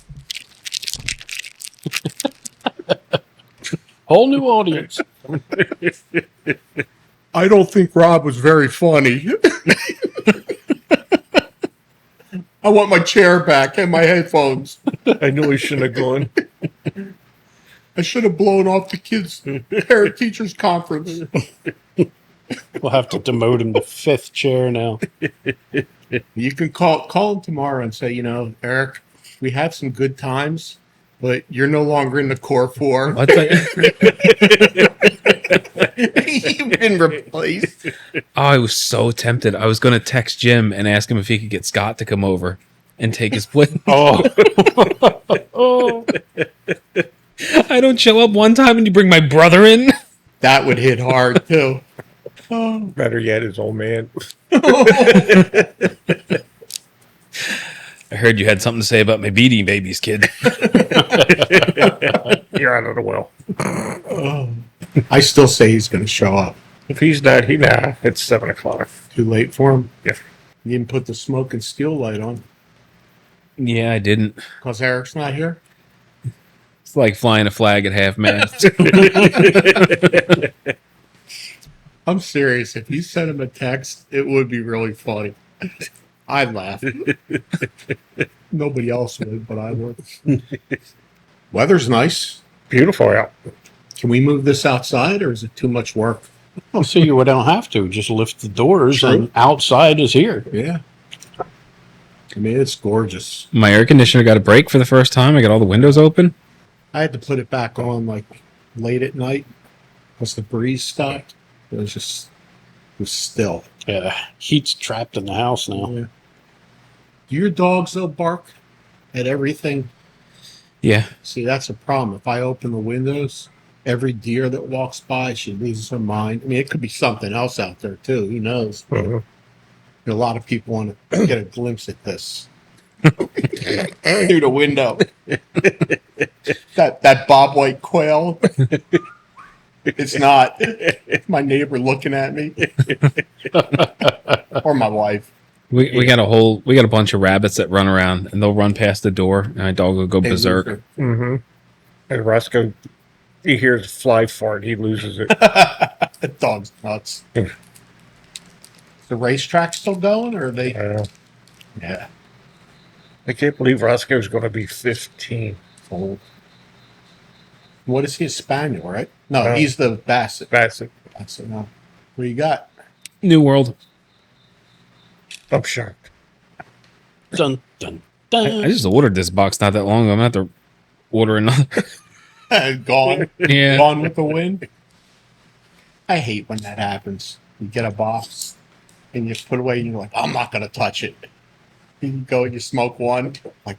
Whole new audience. I don't think Rob was very funny. I want my chair back and my headphones. I knew he shouldn't have gone. I should have blown off the kids' parent teachers conference. We'll have to demote him to 5th chair now. You can call him tomorrow and say, Eric, we had some good times, but you're no longer in the core 4. You've been replaced. Oh, I was so tempted. I was going to text Jim and ask him if he could get Scott to come over and take his place. Oh. I don't show up one time and you bring my brother in. That would hit hard, too. Better yet, his old man. I heard you had something to say about my beating babies, kid. You're out of the well. I still say he's going to show up. If he's not, it's 7 o'clock. Too late for him? Yeah. You didn't put the smoke and steel light on Yeah, I didn't. because Eric's not here? It's like flying a flag at half mast. I'm serious. If you sent him a text, it would be really funny. I'd laugh. Nobody else would, but I would. Weather's nice. Beautiful out. Can we move this outside, or is it too much work? Well, so you don't have to. Just lift the doors True. and outside is here. Yeah. I mean, it's gorgeous. My air conditioner got a break for the first time. I got all the windows open. I had to put it back on like late at night because the breeze stopped. It was still. Yeah, heat's trapped in the house now. Yeah. Do your dogs, though, bark at everything? Yeah. See, that's a problem. If I open the windows, every deer that walks by, she loses her mind. I mean, it could be something else out there, too. Who knows? Uh-huh. A lot of people want to get a glimpse at this through the window. that bobwhite quail. It's not my neighbor looking at me or my wife. We got a bunch of rabbits that run around and they'll run past the door and my dog will go berserk. Mm-hmm. And Roscoe, he hears a fly fart, he loses it. That dog's nuts. The racetrack still going, or are they? Yeah. I can't believe Roscoe's going to be 15. Old. What is he? A spaniel, right? No, he's the Basset. Basset. No. What do you got? New World. I'm shocked. Dun, dun, dun. I just ordered this box not that long ago. I'm going to have to order another. Gone. Yeah. Gone with the wind. I hate when that happens. You get a box and you put it away and you're like, I'm not going to touch it. You go and you smoke one. Like,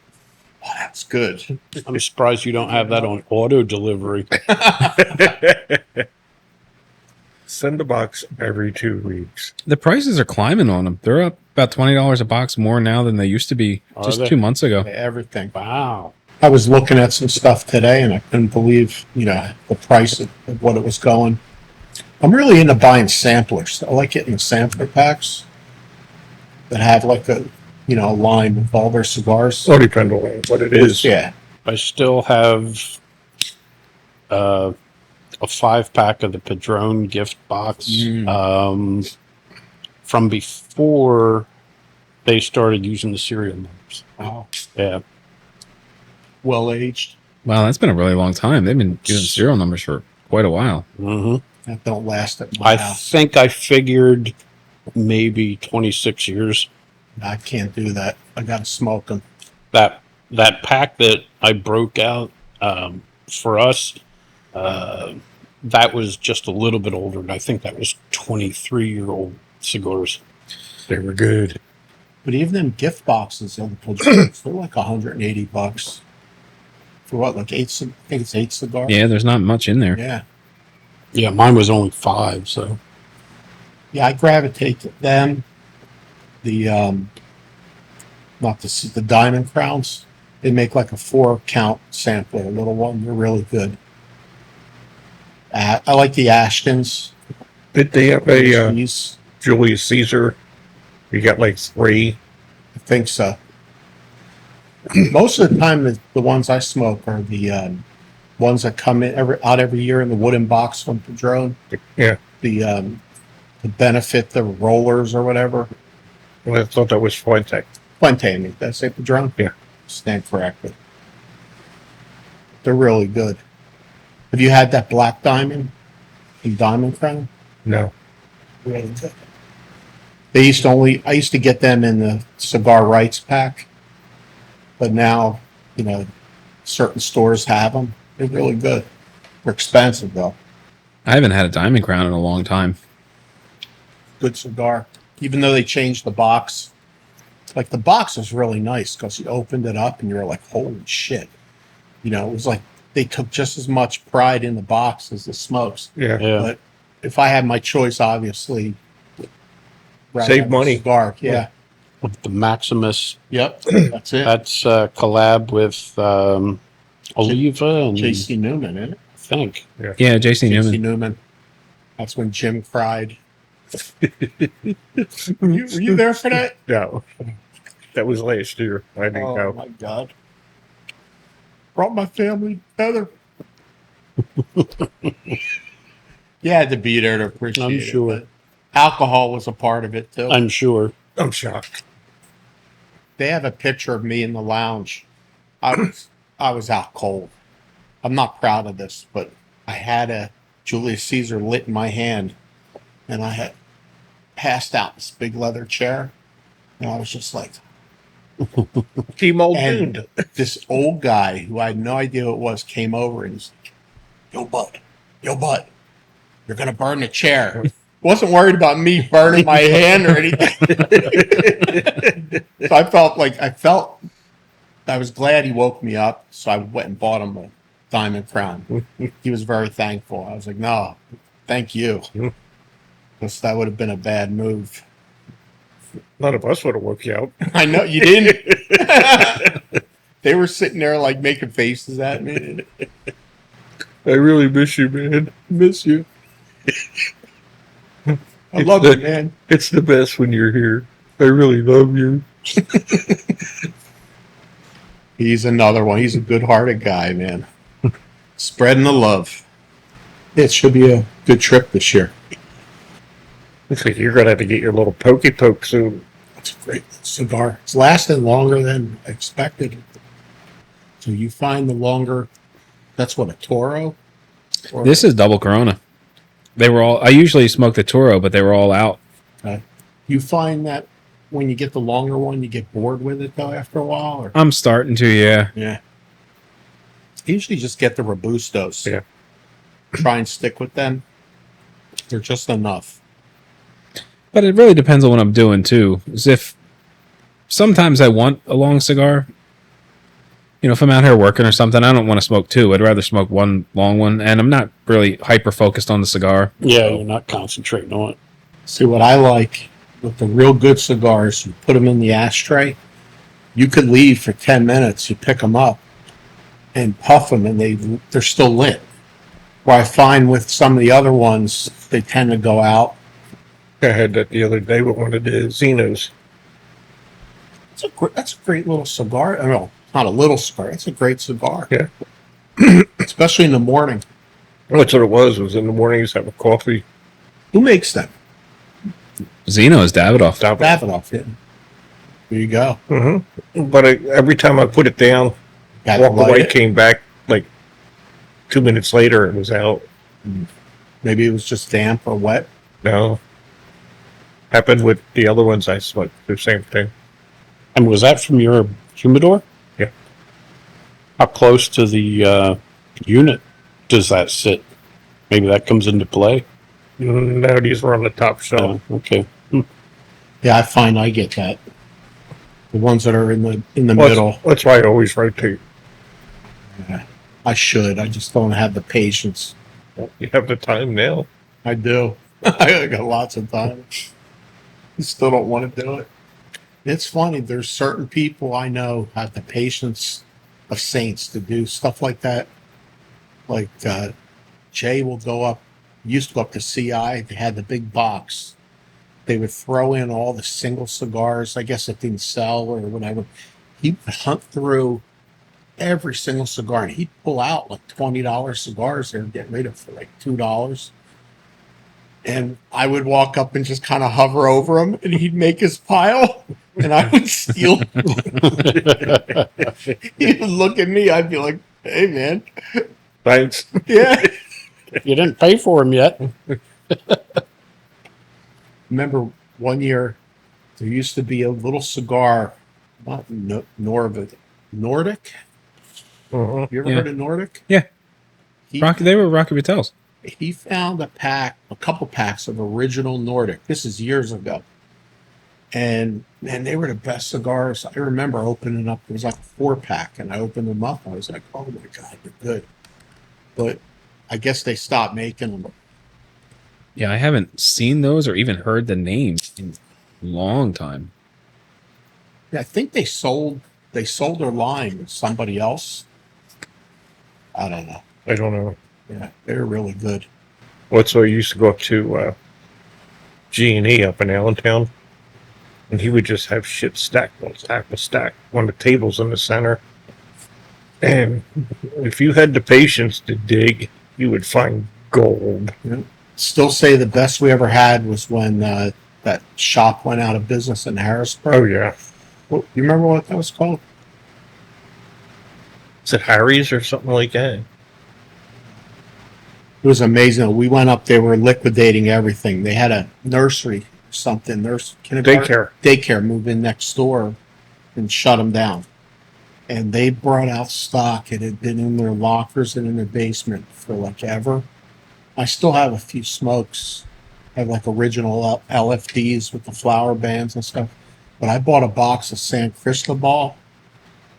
oh, that's good. I'm surprised you don't have that on auto delivery. Send a box every 2 weeks. The prices are climbing on them. They're up about $20 a box more now than they used to be just they? 2 months ago. Everything. Wow. I was looking at some stuff today and I couldn't believe, the price of what it was going. I'm really into buying samplers. I like getting the sampler packs that have like line with all their cigars. All depends on what it is. Yeah. I still have a 5-pack of the Padron gift box from before they started using the serial numbers. Wow. Yeah. Well aged. Wow, that's been a really long time. They've been using serial numbers for quite a while. Mm-hmm. That don't last at my I house. think I figured maybe 26 years. I can't do that. I gotta smoke them. That pack that I broke out for us, that was just a little bit older. And I think that was 23-year-old cigars. They were good. But even them gift boxes, they're like $180 for what, like 8? I think it's 8 cigars. Yeah, there's not much in there. Yeah. Yeah, mine was only 5, so. Yeah, I gravitate to them. The not the diamond crowns. They make like a 4-count sampler, a little one. They're really good. I like the Ashtons. Did they have a These, Julius Caesar? You got like 3. I think so. Most of the time, the ones I smoke are the ones that come in every year in the wooden box from Padron. Yeah. The benefit, the rollers or whatever. Well, I thought that was Fuente. Fuente, I mean, did I say Padron? Yeah. Stand correctly. They're really good. Have you had that black diamond and diamond crown? No. Really good. I used to get them in the Cigar Rights pack, but now, certain stores have them. They're really good. They're expensive though. I haven't had a diamond crown in a long time. Good cigar. Even though they changed the box, like the box was really nice because you opened it up and you were like, holy shit. It was like they took just as much pride in the box as the smokes. Yeah. But if I had my choice, obviously, Save money. Cigar. Yeah. With the Maximus, Yep. That's it. that's a collab with Oliva and J.C. Newman, isn't it? I think. Yeah, J.C. J.C. Newman. Newman. That's when Jim cried. Were you there for that? No. That was last year. I didn't Oh go. my God. Brought my family together. You had to be there to appreciate I'm it. sure. But alcohol was a part of it too. I'm sure. I'm shocked. They have a picture of me in the lounge. I was out cold. I'm not proud of this, but I had a Julius Caesar lit in my hand, and I had passed out in this big leather chair, and I was just like, Team Old and Dude. this old guy who I had no idea who it was came over and he's like, yo bud, you're gonna burn the chair. Wasn't worried about me burning my hand or anything. So I was glad he woke me up, so I went and bought him a diamond crown. He was very thankful. I was like, no, thank you. Because that would have been a bad move. None of us would have woke you up. I know you didn't. They were sitting there like making faces at me. I really miss you, man. Miss you. I love you, man. It's the best when you're here. I really love you. He's another one. He's a good-hearted guy, man. Spreading the love. It should be a good trip this year. Looks like you're going to have to get your little pokey poke soon. It's a great cigar. It's lasting longer than expected. So you find the longer, that's what, a Toro? Or- This is double Corona. They were all. I usually smoke the Toro, but they were all out. You find that when you get the longer one, you get bored with it, though, after a while? Or? I'm starting to, yeah. Yeah. I usually just get the Robustos. Yeah. Try and stick with them. They're just enough. But it really depends on what I'm doing too. As if sometimes I want a long cigar. If I'm out here working or something, I don't want to smoke two. I'd rather smoke one long one, and I'm not really hyper focused on the cigar. Yeah, you're not concentrating on it. See, what I like with the real good cigars, you put them in the ashtray. You could leave for 10 minutes. You pick them up and puff them, and they're still lit. Where I find with some of the other ones, they tend to go out. I had that the other day with one of the Xenos. That's a great little cigar. No, not a little cigar. It's a great cigar. Yeah. Especially in the morning. That's what it was in the mornings, have a coffee. Who makes them? Zeno's Davidoff. Davidoff. Yeah. There you go. Mm-hmm. But every time I put it down, walked away, came back like 2 minutes later, it was out. Maybe it was just damp or wet. No. Happened with the other ones I smoked. The same thing. And was that from your humidor? Yeah. How close to the unit does that sit? Maybe that comes into play. No, these were on the top shelf. Okay. Yeah, I find I get that. The ones that are in the middle. That's why I always rotate. Yeah, I should. I just don't have the patience. You have the time now. I do. I got lots of time. I still don't want to do it. It's funny. There's certain people I know have the patience of saints to do stuff like that. Like Jay will used to go up to CI. They had the big box. They would throw in all the single cigars. I guess it didn't sell or whatever. He would hunt through every single cigar, and he'd pull out like $20 cigars there and get rid of for like $2. And I would walk up and just kind of hover over him, and he'd make his pile, and I would steal. He would look at me. I'd be like, "Hey, man, Thanks." yeah." You didn't pay for them yet. Remember one year there used to be a little cigar, not Nordic. Uh-huh. You ever Yeah. heard of Nordic? Yeah. He, They were Rocky Patels. he found a couple packs of original Nordic. This is years ago. And man, they were the best cigars. I remember opening up, it was like a 4-pack, and I opened them up. I was like, oh my God, they're good. But I guess they stopped making them. Yeah, I haven't seen those or even heard the names in a long time. Yeah, I think they sold their line to somebody else. I don't know. I don't know. Yeah, they're really good. What's I used to go up to G&E up in Allentown, and he would just have shit stacked on stack on the tables in the center. And if you had the patience to dig, you would find gold. Yeah. Still say the best we ever had was when that shop went out of business in Harrisburg. Oh yeah. You remember what that was called? Is it Harry's or something like that? It was amazing. We went up, they were liquidating everything. They had a nursery or something, daycare moved in next door and shut them down. And they brought out stock. It had been in their lockers and in their basement for like ever. I still have a few smokes. I have like original LFDs with the flower bands and stuff. But I bought a box of San Cristobal.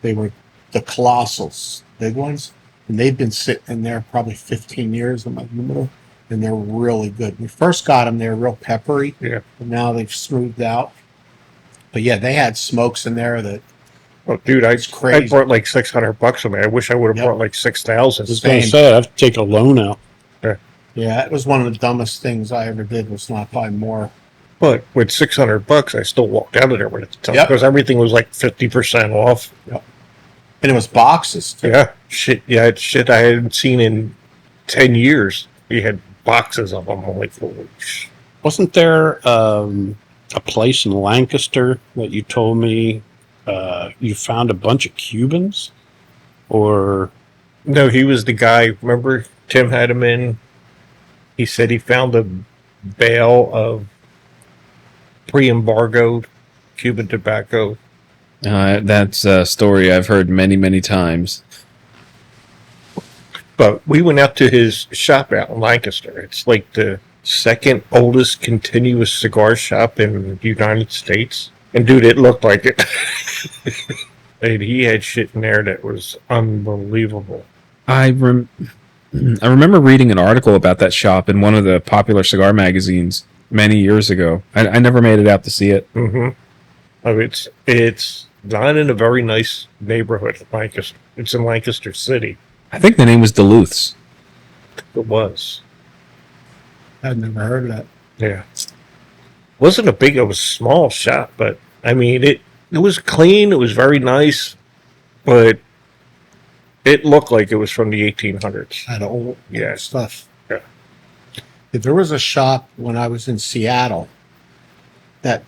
They were the colossals, big ones. And they've been sitting in there probably 15 years in my humidor. And they're really good. When we first got them, they were real peppery. Yeah. And now they've smoothed out. But yeah, they had smokes in there that. Oh, dude, I crazy. brought like $600 of me. I wish I would have Yep. brought like 6,000. I was going to say, I have to take a loan out. Yeah, it was one of the dumbest things I ever did was not buy more. But with $600, I still walked out of there when it's done Yep. because everything was like 50% off. Yep. And it was boxes too. Yeah, shit. Yeah, it's shit I hadn't seen in 10 years. We had boxes of them. I'm like, holy sh-. Wasn't there a place in Lancaster that you told me you found a bunch of Cubans? Or No, he was the guy. Remember, Tim had him in. He said he found a bale of pre-embargoed Cuban tobacco. That's a story I've heard many, many times. But we went out to his shop out in Lancaster. It's like the second oldest continuous cigar shop in the United States. And dude, it looked like it. And he had shit in there that was unbelievable. I remember reading an article about that shop in one of the popular cigar magazines many years ago. I never made it out to see it. Mm-hmm. I mean, it's not in a very nice neighborhood, Lancaster. It's in Lancaster City. I think the name was Duluth's. It was. I'd never heard of that. Yeah. It was a small shop, but I mean, It was clean. It was very nice, but it looked like it was from the 1800s. Had old Yeah. stuff. Yeah. There was a shop when I was in Seattle, that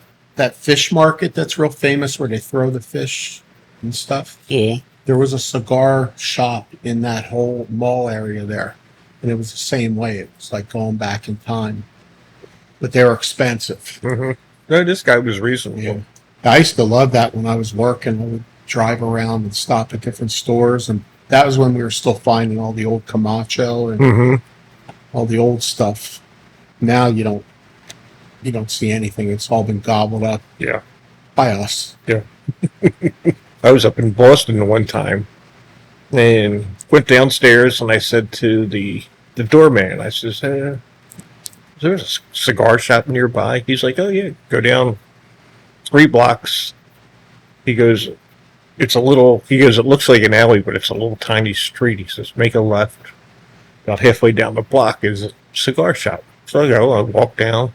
fish market that's real famous where they throw the fish and stuff. Yeah. There was a cigar shop in that whole mall area there, and it was the same way. It was like going back in time, but they were expensive. Mm-hmm. No, this guy was reasonable. Yeah. I used to love that when I was working. I would drive around and stop at different stores, and that was when we were still finding all the old Camacho and Mm-hmm. all the old stuff. Now you don't see anything. It's all been gobbled up Yeah. by us. I was up in Boston one time and went downstairs and I said to the doorman, I says, is there a cigar shop nearby? He's like, oh yeah, go down 3 blocks. He goes, it looks like an alley, but it's a little tiny street. He says, make a left. About halfway down the block is a cigar shop. So I walk down.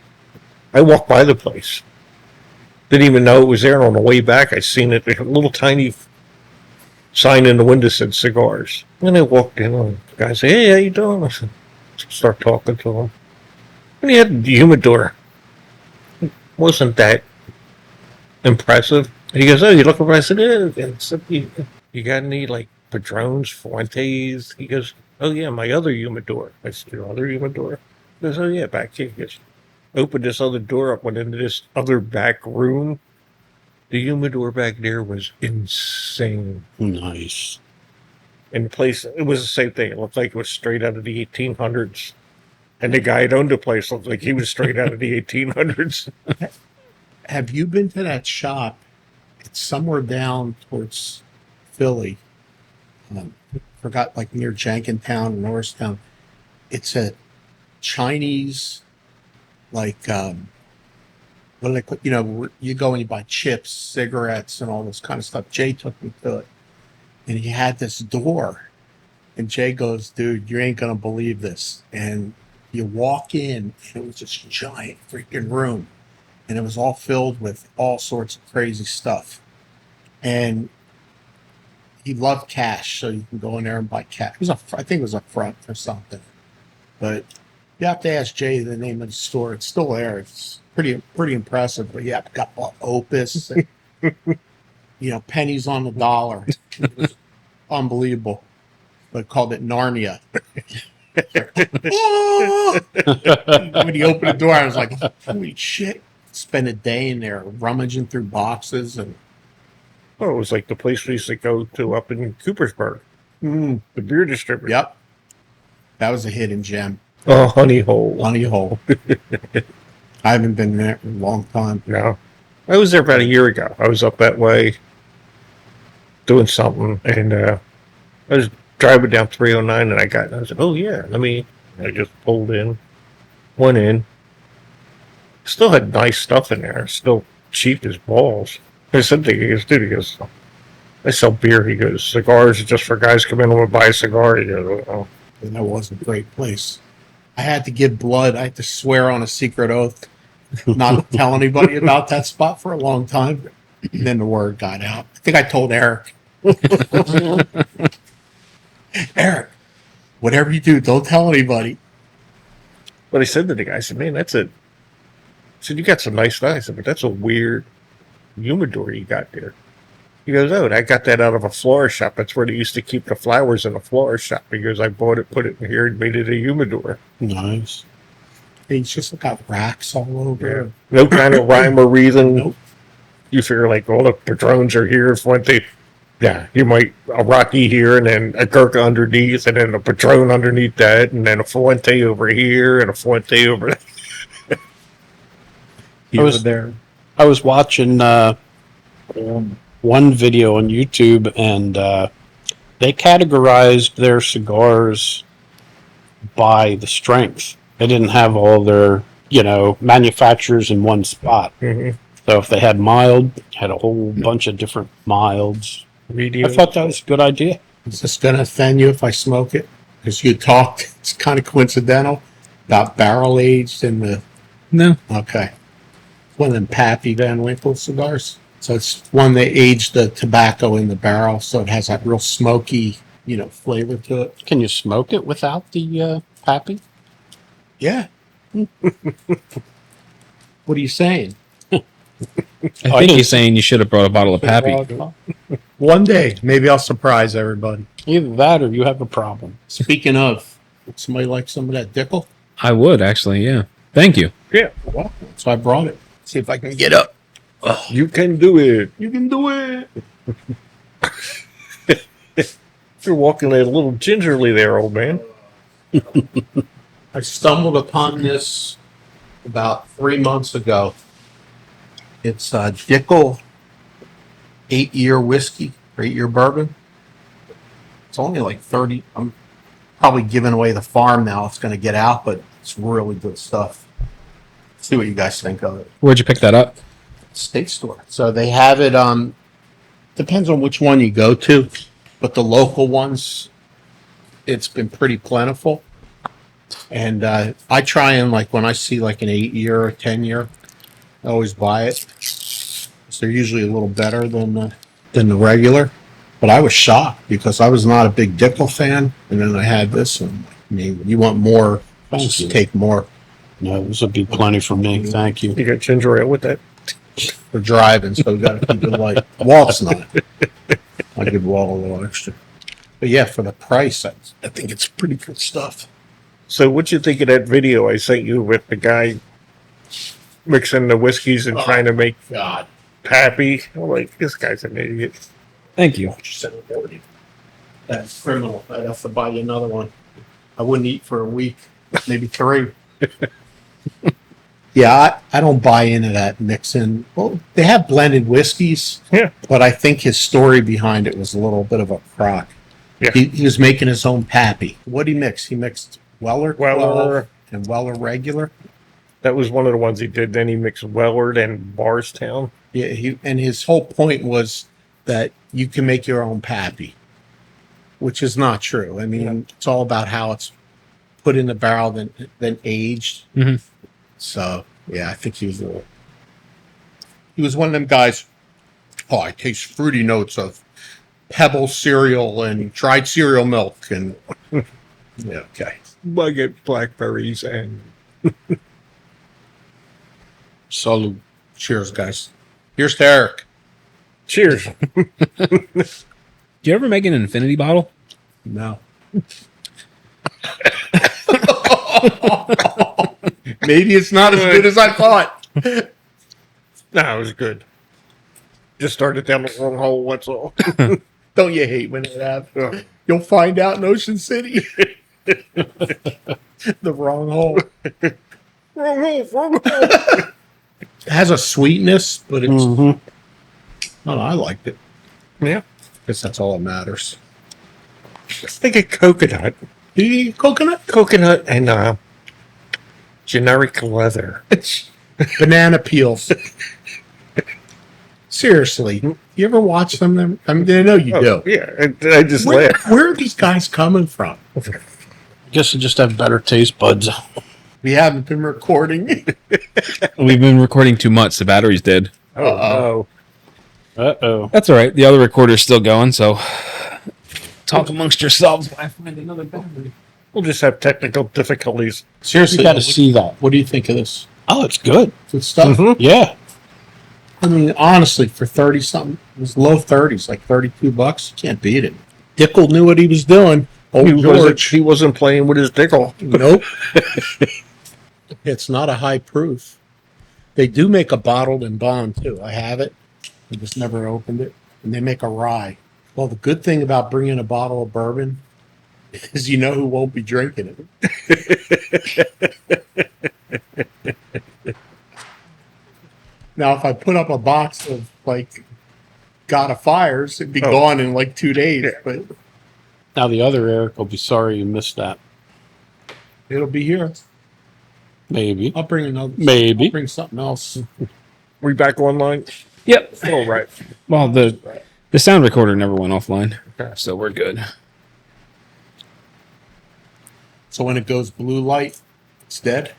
I walked by the place. Didn't even know it was there. And on the way back, I seen it. A little tiny sign in the window said cigars. And I walked in and the guy said, hey, how you doing? I said, start talking to him. And he had the humidor. It wasn't that impressive. And he goes, oh, you looking for? I said, yeah. You got any like Padrones, Fuentes? He goes, oh yeah, my other humidor. I said, your other humidor? He goes, oh yeah, back here. He goes, opened this other door up, went into this other back room. The humidor back there was insane. Nice. And the place, it was the same thing. It looked like it was straight out of the 1800s. And the guy that owned the place looked like he was straight out of the 1800s. Have you been to that shop? It's somewhere down towards Philly. Forgot, like near Jenkintown, Norristown. It's a Chinese, like, what do they call, you go and you buy chips, cigarettes, and all this kind of stuff. Jay took me to it. And he had this door. And Jay goes, dude, you ain't going to believe this. And you walk in, and it was this giant freaking room. And it was all filled with all sorts of crazy stuff. And he loved cash, so you can go in there and buy cash. I think it was a front or something. But you have to ask Jay the name of the store. It's still there. It's pretty impressive. But yeah, got Opus, and, pennies on the dollar. It was unbelievable. But called it Narnia. When he opened the door, I was like, holy shit. Spend a day in there rummaging through boxes. And Oh, it was like the place we used to go to up in Coopersburg. The beer distributor. Yep. That was a hidden gem. Oh, Honey Hole. Honey Hole. I haven't been there in a long time. No. I was there about a year ago. I was up that way doing something, and I was driving down 309, and I said, oh, yeah, I just pulled in, went in. Still had nice stuff in there. Still cheap as balls. I said to him, dude, he goes, I sell beer. He goes, cigars are just for guys come in and want to buy a cigar. He goes, oh. And that was a great place. I had to give blood. I had to swear on a secret oath not to tell anybody about that spot for a long time. And then the word got out. I think I told Eric. Eric, whatever you do, don't tell anybody. But I said to the guy, I said, man, I said, you got some nice stuff. I said, but that's a weird humidor you got there. He goes, oh, I got that out of a florist shop. That's where they used to keep the flowers in a florist shop. He goes, I bought it, put it in here, and made it a humidor. Nice. He's just got racks all over. Yeah. No kind of rhyme or reason. Nope. You figure like all the Padrones are here. You might a Rocky here, and then a Gurkha underneath, and then a Padron underneath that, and then a Fuente over here, and a Fuente over there. I was watching one video on YouTube, and they categorized their cigars by the strength. They didn't have all their, manufacturers in one spot. Mm-hmm. So if they had mild, had a whole bunch of different milds. Medium. I thought that was a good idea. Is this going to offend you if I smoke it? Because you talked, it's kind of coincidental, about barrel aged in the... No. Okay. One of them Pappy Van Winkle cigars. So it's one they aged the tobacco in the barrel, so it has that real smoky, flavor to it. Can you smoke it without the pappy? Yeah. What are you saying? I think he's saying you should have brought a bottle of Pappy. One day, maybe I'll surprise everybody. Either that or you have a problem. Speaking of, would somebody like some of that Dickel? I would, actually, yeah. Thank you. Yeah. Well, so I brought it. See if I can get up. You can do it. You can do it. You're walking a little gingerly there, old man. I stumbled upon this about 3 months ago. It's a Dickel 8-year whiskey, or 8-year bourbon. It's only like 30. I'm probably giving away the farm now. It's going to get out, but it's really good stuff. See what you guys think of it. Where'd you pick that up? State store. So they have it depends on which one you go to, but the local ones, it's been pretty plentiful. And I try and, like, when I see like an 8-year or 10-year, I always buy it. So they're usually a little better than the regular. But I was shocked because I was not a big Dickel fan, and then I had this, and you want more, just take more. No, this would be plenty for me. Thank you. You got ginger ale with that? We're driving, so we got to keep it light. Walt's not. I give Walt a little extra. But yeah, for the price, I think it's pretty good stuff. So what'd you think of that video I sent you with the guy mixing the whiskeys and trying to make God. Pappy? I'm like, this guy's an idiot. Thank you. That's criminal. I'd have to buy you another one. I wouldn't eat for a week, maybe 3. Yeah, I don't buy into that mixing. Well, they have blended whiskeys, Yeah. but I think his story behind it was a little bit of a crock. Yeah. He was making his own Pappy. What'd he mix? He mixed Weller 12 and Weller regular. That was one of the ones he did. Then he mixed Wellard and Barstown. Yeah, and his whole point was that you can make your own Pappy, which is not true. I mean, It's all about how it's put in the barrel, then aged. Mhm. So yeah, I think he was one of them guys. Oh, I taste fruity notes of Pebble cereal and dried cereal milk, and yeah, okay. I get blackberries and Salute. Cheers, guys. Here's to Eric. cheers. Do you ever make an infinity bottle? No. Maybe it's not as good as I thought. No, it was good. Just started down the wrong hole. What's all? Don't you hate when it happens? You'll find out in Ocean City. The wrong hole. Wrong hole. Wrong hole. It has a sweetness, but it's. Mm-hmm. Oh, I liked it. Yeah. Guess that's all that matters. I think of coconut. Coconut and generic leather. Banana peels. Seriously, you ever watch them? I mean, I know you do. Yeah, I just laugh. Where are these guys coming from? I guess you just have better taste buds. We haven't been recording. We've been recording too much. The battery's dead. Oh, Uh-oh. That's all right. The other recorder's still going, so talk amongst yourselves while I find another battery. we'll just have technical difficulties. Seriously, You got to see that. What do you think of this? Oh, it's good. Good stuff. Yeah. I mean, honestly, for 30 something, it was low 30s, like $32. You can't beat it. Dickel knew what he was doing. Old George. He wasn't playing with his Dickel. Nope. It's not a high proof. They do make a bottled and bond too. I have it. I just never opened it. And they make a rye. Well, the good thing about bringing a bottle of bourbon is you know who won't be drinking it. Now, if I put up a box of like God of Fires, it'd be gone in like 2 days. But Now the other Eric will be sorry you missed that. it'll be here. Maybe. I'll bring another. Maybe. I'll bring something else. We back online? Yep. All right. Well, the sound recorder never went offline, Okay. so we're good. So when it goes blue light, it's dead.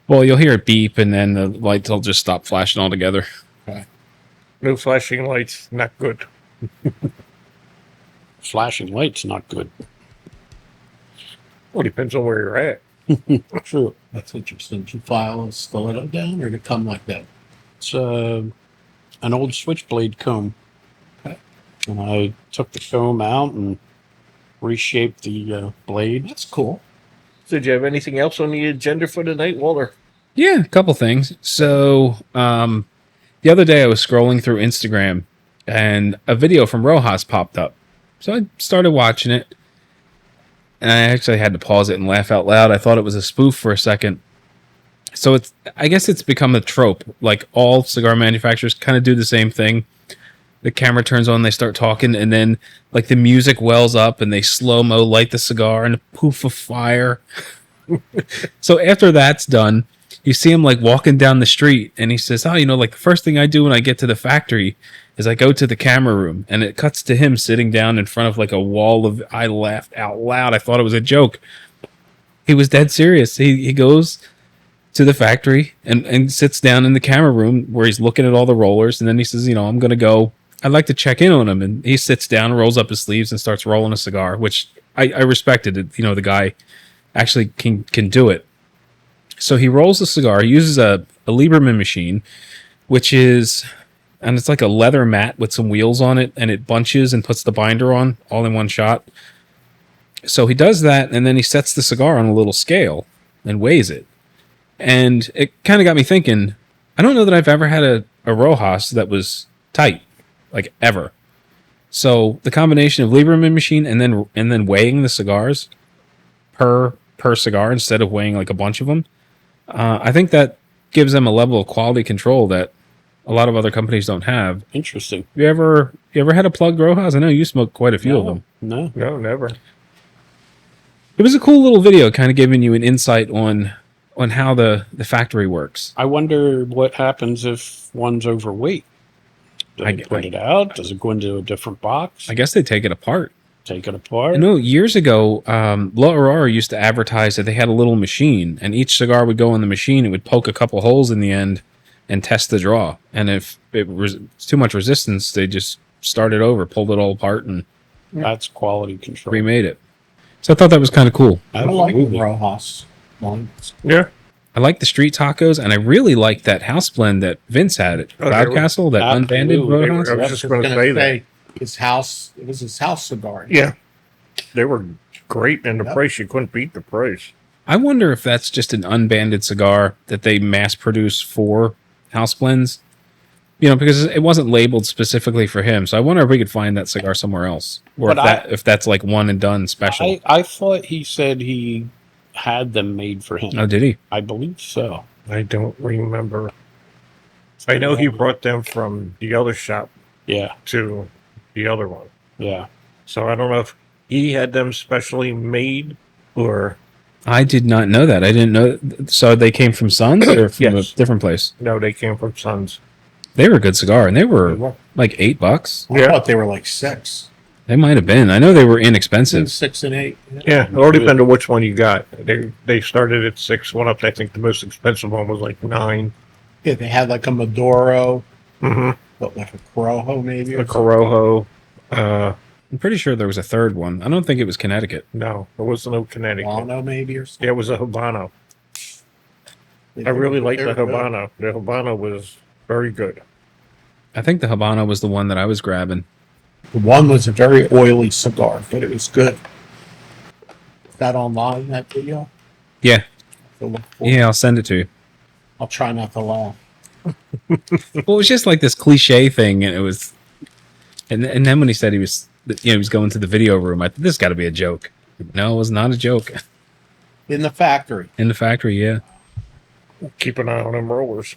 Well, you'll hear it beep, and then the lights will just stop flashing altogether. Okay. No flashing lights, not good. Flashing lights, not good. Well, depends on where you're at. True. That's interesting. Did you file a stiletto down, or did it come like that? It's an old switchblade comb. Okay. And I took the comb out and reshaped the blade. That's cool. So did you have anything else on the agenda for tonight, Walter? Yeah, a couple things. So, the other day I was scrolling through Instagram and a video from Rojas popped up. So I started watching it and I actually had to pause it and laugh out loud. I thought it was a spoof for a second. So I guess it's become a trope. Like all cigar manufacturers kind of do the same thing. The camera turns on, they start talking, and then like the music wells up and they slow-mo light the cigar and a poof of fire. So after that's done, you see him like walking down the street and he says, oh, like the first thing I do when I get to the factory is I go to the camera room, and it cuts to him sitting down in front of like a wall of, I laughed out loud. I thought it was a joke. He was dead serious. He goes to the factory and sits down in the camera room where he's looking at all the rollers. And then he says, I'm going to go, I'd like to check in on him. And he sits down, rolls up his sleeves and starts rolling a cigar, which I respected it. The guy actually can do it. So he rolls a cigar. He uses a Lieberman machine, which is, and it's like a leather mat with some wheels on it, and it bunches and puts the binder on all in one shot. So he does that, and then he sets the cigar on a little scale and weighs it. And it kind of got me thinking, I don't know that I've ever had a Rojas that was tight, like ever. So the combination of Lieberman machine and then weighing the cigars per cigar instead of weighing like a bunch of them, I think that gives them a level of quality control that a lot of other companies don't have. Interesting. You ever had a plugged Rojas? I know you smoked quite a few of them. No. No, never. It was a cool little video, kind of giving you an insight on how the factory works. I wonder what happens if one's overweight. Do they put it out? Does it go into a different box? I guess they take it apart. Take it apart? I know years ago, La Aurora used to advertise that they had a little machine, and each cigar would go in the machine. It would poke a couple holes in the end and test the draw. And if it was too much resistance, they just started over, pulled it all apart, and That's quality control. remade it. So I thought that was kind of cool. I like Rojas ones. Yeah. I like the street tacos, and I really like that house blend that Vince had at Cloudcastle, that unbanded Absolutely. Rojas. I was just going to say that. It was his house cigar. Yeah. They were great, and the Yep. price, you couldn't beat the price. I wonder if that's just an unbanded cigar that they mass produce for house blends. Because it wasn't labeled specifically for him. So I wonder if we could find that cigar somewhere else, or if that's like one and done special. I thought he said he had them made for him. Oh, did he? I believe so. I don't remember. I know he brought them from the other shop Yeah. to the other one. Yeah. So I don't know if he had them specially made or I did not know that. I didn't know. So they came from Suns or from Yes. a different place? no, they came from Suns. They were a good cigar, and they were like $8. I thought they were like 6. They might have been. I know they were inexpensive. 6 and 8. Yeah, it all depends on which one you got. They started at 6, went up to, I think the most expensive one was like 9. Yeah, they had like a Maduro, Mm-hmm. but like a Corojo maybe. The Corojo. I'm pretty sure there was a third one. I don't think it was Connecticut. No, there was no Connecticut. Habano maybe or something. Yeah, it was a Habano. I really liked the Habano. The Habano was very good. I think the Habano was the one that I was grabbing. The one was a very oily cigar, but it was good. Is that online, that video? Yeah. So look for it. Yeah, I'll send it to you. I'll try not to laugh. Well, it was just like this cliche thing, and it was, and then when he said he was going to the video room, I thought this got to be a joke. No, it was not a joke. In the factory. In the factory, yeah. Keep an eye on them rollers.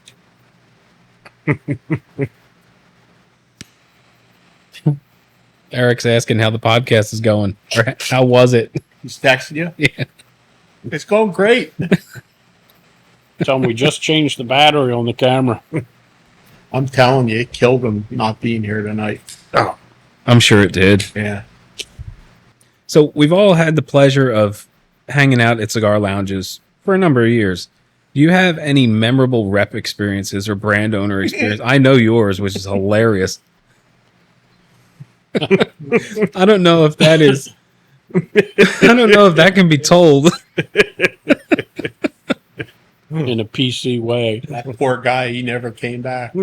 Eric's asking how the podcast is going. Or how was it? He's texting you? Yeah. It's going great. Tell him we just changed the battery on the camera. I'm telling you, it killed him not being here tonight. Oh, I'm sure it did. Yeah. So we've all had the pleasure of hanging out at cigar lounges for a number of years. Do you have any memorable rep experiences or brand owner experience? I know yours, which is hilarious. I don't know if that is. I don't know if that can be told. In a PC way. That poor guy, he never came back.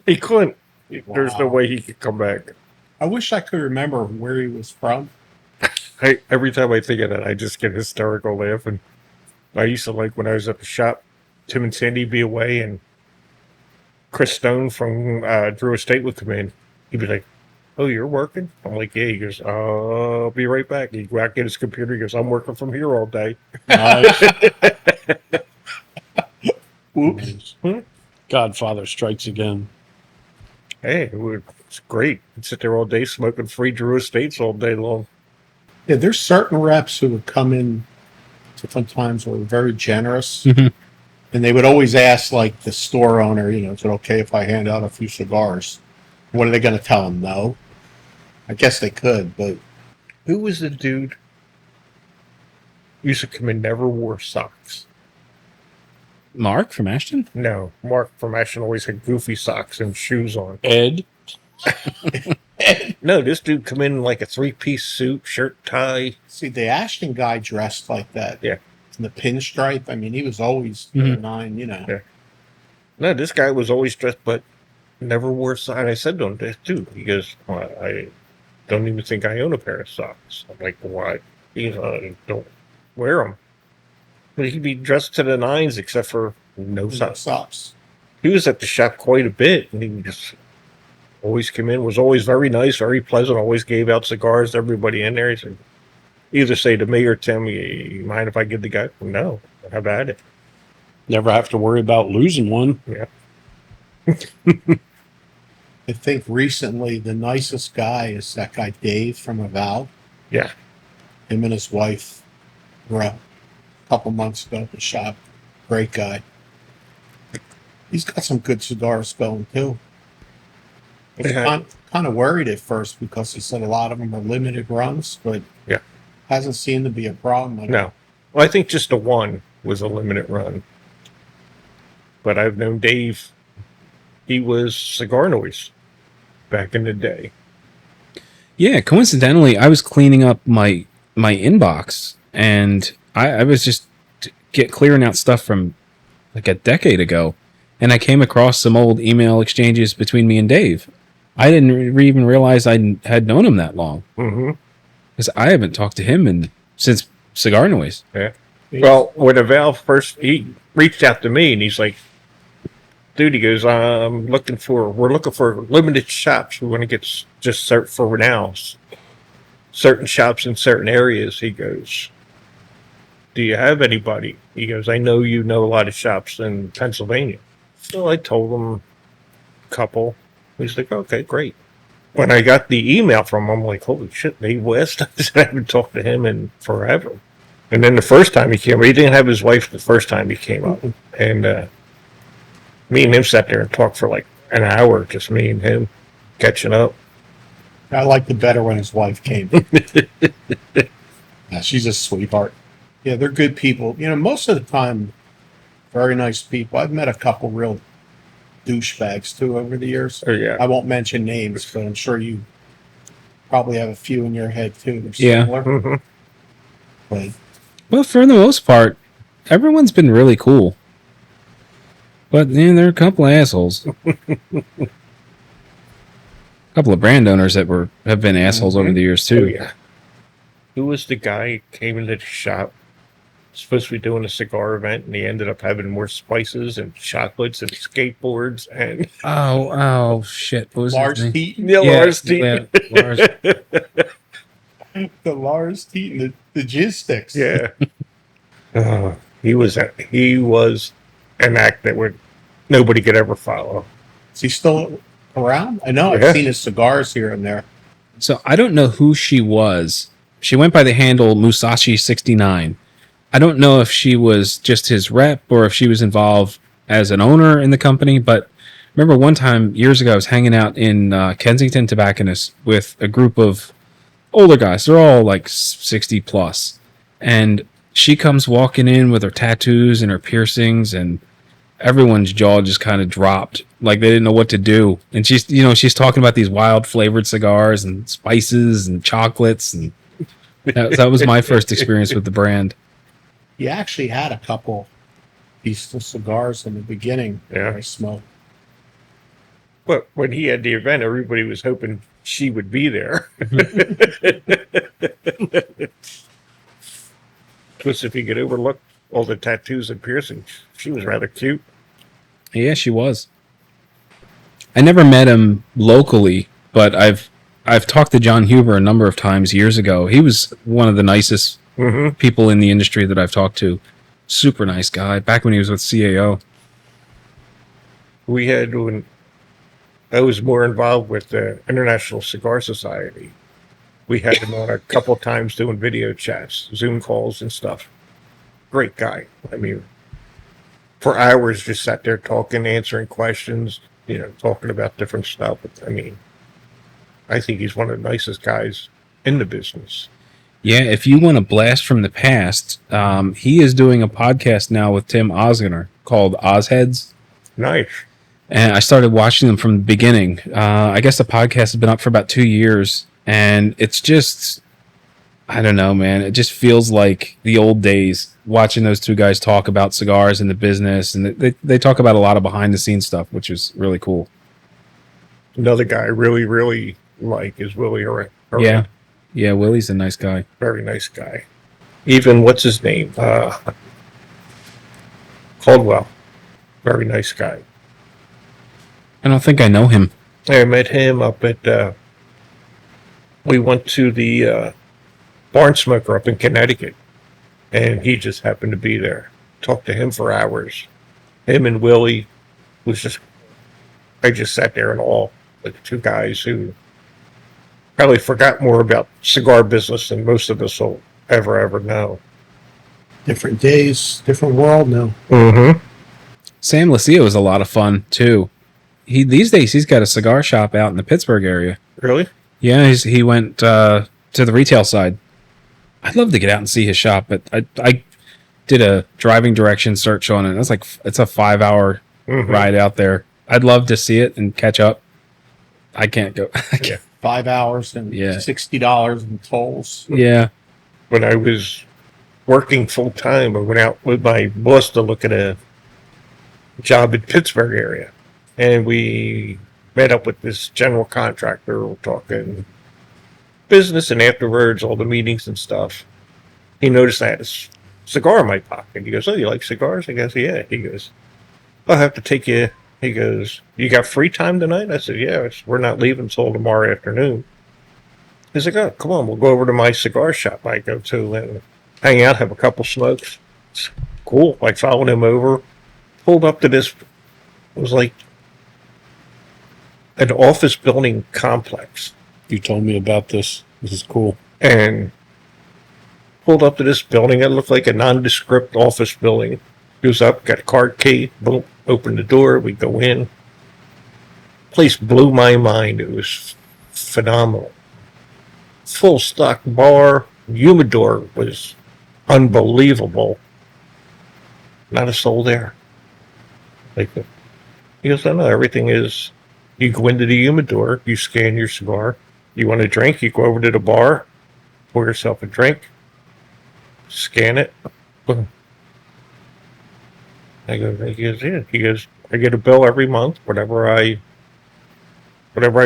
He couldn't. There's no way he could come back. I wish I could remember where he was from. Every time I think of that, I just get hysterical laughing. I used to like when I was at the shop, Tim and Sandy be away, and Chris Stone from Drew Estate would come in. He'd be like, "Oh, you're working?" I'm like, "Yeah." He goes, "I'll be right back." He'd go out, get his computer. He goes, "I'm working from here all day." Nice. Oops. Godfather strikes again. Hey, it's great. I'd sit there all day smoking free Drew Estates all day long. Yeah, there's certain reps who would come in different times were very generous. Mhm. And they would always ask, like, the store owner, is it okay if I hand out a few cigars? What are they going to tell them? No. I guess they could, but Who was the dude who used to come in, never wore socks? Mark from Ashton? No, Mark from Ashton always had goofy socks and shoes on. Ed. No, this dude come in like a 3-piece suit, shirt, tie. see, the Ashton guy dressed like that. Yeah. And the pinstripe, I mean, he was always Mhm. nine, Yeah. No, this guy was always dressed, but never wore socks. I said to him, dude, he goes, well, I don't even think I own a pair of socks. I'm like, why? I don't wear them. But he'd be dressed to the nines except for no socks. Socks. He was at the shop quite a bit, and he just always came in, was always very nice, very pleasant, always gave out cigars to everybody in there. He said, either say to me or Tim, you mind if I give the guy? No, have at it. Never have to worry about losing one. Yeah. I think recently the nicest guy is that guy Dave from Aval. Yeah. Him and his wife were a couple months ago at the shop. Great guy. He's got some good cigars going too. I was Yeah. kind of worried at first because he said a lot of them are limited runs, but Yeah. hasn't seemed to be a problem. No. Well, I think just the one was a limited run. But I've known Dave, he was Cigar Noise back in the day. Yeah, coincidentally, I was cleaning up my inbox, and I was just clearing out stuff from like a decade ago, and I came across some old email exchanges between me and Dave. I didn't even realize I had known him that long, Mm-hmm. because I haven't talked to him since Cigar Noise. Yeah. Well, when Aval first, he reached out to me and he's like, dude, he goes, we're looking for limited shops. We want to get just for now, certain shops in certain areas. He goes, do you have anybody? He goes, I know you know a lot of shops in Pennsylvania. So I told him a couple. He's like, okay, great. When I got the email from him, I'm like, holy shit, Dave West. I haven't talked to him in forever. And then the first time he came, he didn't have his wife the first time he came up. And me and him sat there and talked for like an hour, just me and him catching up. I liked it better when his wife came. Yeah, she's a sweetheart. Yeah, they're good people. Most of the time, very nice people. I've met a couple real douchebags too over the years. Oh, yeah. I won't mention names, but I'm sure you probably have a few in your head too. They're Yeah. similar. Mm-hmm. But Well, for the most part, everyone's been really cool. But there are a couple of assholes. A couple of brand owners that have been assholes over the years Oh, too. yeah. Who was the guy who came into the shop, supposed to be doing a cigar event, and he ended up having more spices and chocolates and skateboards and Oh, shit. What was Lars his name? Teton, Lars Teton. Yeah, Lars. the Lars Teton, the jizz sticks. Yeah. He was an act that nobody could ever follow. Is he still around? I know. Yeah. I've seen his cigars here and there. So I don't know who she was. She went by the handle Musashi69. I don't know if she was just his rep or if she was involved as an owner in the company, but remember one time years ago I was hanging out in Kensington Tobacconist with a group of older guys. They're all like 60 plus. And she comes walking in with her tattoos and her piercings, and everyone's jaw just kind of dropped, like they didn't know what to do. And she's talking about these wild flavored cigars and spices and chocolates, and that was my first experience with the brand. He actually had a couple peaceful cigars in the beginning. Yeah. I smoked. But when he had the event, everybody was hoping she would be there. Because if he could overlook all the tattoos and piercings, she was rather cute. Yeah, she was. I never met him locally, but I've talked to John Huber a number of times years ago. He was one of the nicest people in the industry that I've talked to. Super nice guy. Back when he was with CAO. We had, when I was more involved with the International Cigar Society, we had him on a couple times doing video chats, Zoom calls and stuff. Great guy. I mean, for hours just sat there talking, answering questions, talking about different stuff. I mean, I think he's one of the nicest guys in the business. Yeah, if you want a blast from the past, he is doing a podcast now with Tim Osgener called Ozheads. Nice. And I started watching them from the beginning. I guess the podcast has been up for about 2 years, and it's just, I don't know, man. It just feels like the old days watching those two guys talk about cigars and the business, and they talk about a lot of behind the scenes stuff, which is really cool. Another guy I really, really like is Willie Arant. Yeah, Willie's a nice guy. Very nice guy. Even, what's his name? Caldwell. Very nice guy. I don't think I know him. I met him up at, we went to the Barn Smoker up in Connecticut, and he just happened to be there. Talked to him for hours. Him and Willie I just sat there in awe. Like two guys who probably forgot more about cigar business than most of us will ever know. Different days, different world now. Mm-hmm. Sam Lucio is a lot of fun, too. These days, he's got a cigar shop out in the Pittsburgh area. Really? Yeah, he went to the retail side. I'd love to get out and see his shop, but I did a driving direction search on it. It's a 5-hour ride out there. I'd love to see it and catch up. I can't go. 5 hours and $60 in tolls. Yeah. When I was working full time, I went out with my boss to look at a job in Pittsburgh area, and we met up with this general contractor. We're talking business, and afterwards, all the meetings and stuff. He noticed I had a cigar in my pocket. He goes, "Oh, you like cigars?" I goes, "Yeah." He goes, "I'll have to take you." He goes, "You got free time tonight?" I said, "Yeah, we're not leaving until tomorrow afternoon." He's like, "Oh, come on, we'll go over to my cigar shop I go to and hang out, have a couple smokes." It's cool. I followed him over, pulled up to this, it was like an office building complex. You told me about this. This is cool. And pulled up to this building. It looked like a nondescript office building. Goes up, got a card key, boom, open the door, we go in. Place blew my mind. It was phenomenal. Full stock bar, humidor was unbelievable. Not a soul there. He goes, "No, everything is, you go into the humidor, you scan your cigar. You want a drink, you go over to the bar, pour yourself a drink, scan it, boom." He goes, "Yeah." He goes, "I get a bill every month, whatever I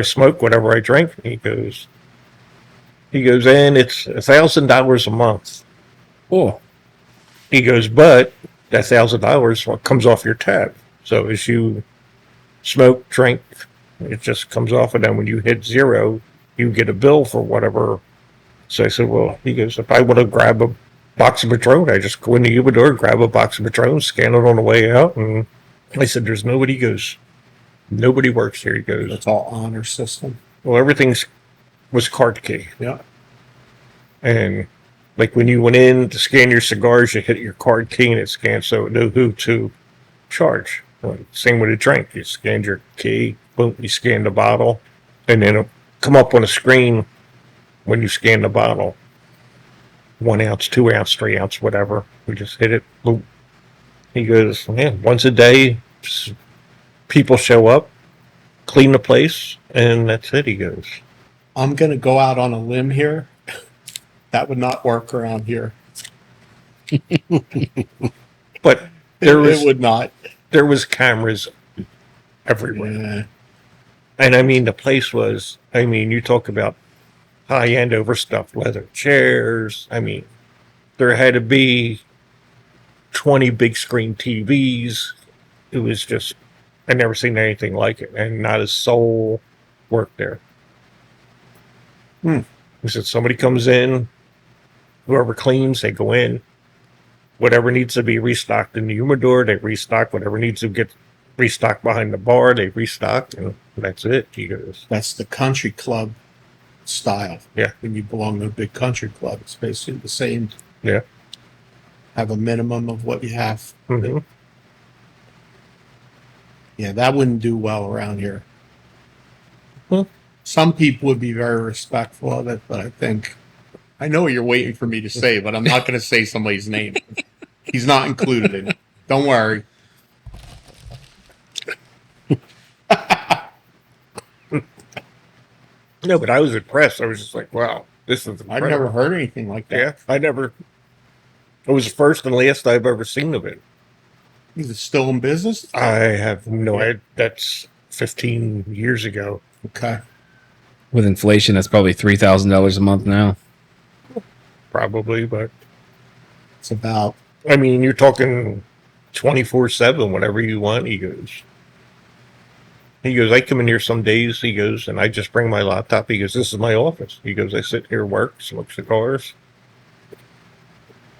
smoke, whatever I drink." He goes, "And it's $1,000 a month." Oh. He goes, "But that $1,000 what comes off your tab. So as you smoke, drink, it just comes off, and then when you hit zero, you get a bill for whatever." So I said, "Well," he goes, "if I want to grab a box of Padron, I just go in the humidor, grab a box of Padron, scan it on the way out." And I said, "There's nobody." He goes, "Nobody works here." He goes, It's all honor system. "Well, everything's was card key." Yeah. And like when you went in to scan your cigars, you hit your card key and it scans, so it knew who to charge. Well, same with a drink. You scanned your key, boom, you scan the bottle, and then it'll come up on the screen when you scan the bottle. 1 ounce, 2 ounce, 3 ounce, whatever. We just hit it. Boom. He goes, man, once a day, people show up, clean the place, and that's it. He goes, I'm going to go out on a limb here. That would not work around here. but It would not. There was cameras everywhere. Yeah. And I mean, the place was, I mean, you talk about high-end overstuffed leather chairs. I mean, there had to be 20 big screen TVs. It was just, I never seen anything like it. And not a soul worked there. He said, somebody comes in, whoever cleans, they go in. Whatever needs to be restocked in the humidor, they restock. Whatever needs to get restocked behind the bar, they restock. And that's it. He goes, That's the country club style. Yeah. When you belong to a big country club, it's basically the same. yeah. Have a minimum of what you have. Mm-hmm. Yeah, that wouldn't do well around here. Hmm. Some people would be very respectful of it, but I know what you're waiting for me to say, but I'm not going to say somebody's name. He's not included in it. Don't worry. No, but I was impressed. I was just like, wow, this is incredible. I've never heard anything like that. Yeah, it was the first and last I've ever seen of it. Is it still in business? I have no idea. That's 15 years ago. Okay. With inflation, that's probably $3,000 a month now. Probably, but It's about, I mean, you're talking 24/7, whatever you want. He goes, I come in here some days, he goes, and I just bring my laptop. He goes, this is my office. He goes, I sit here, work, smoke cigars.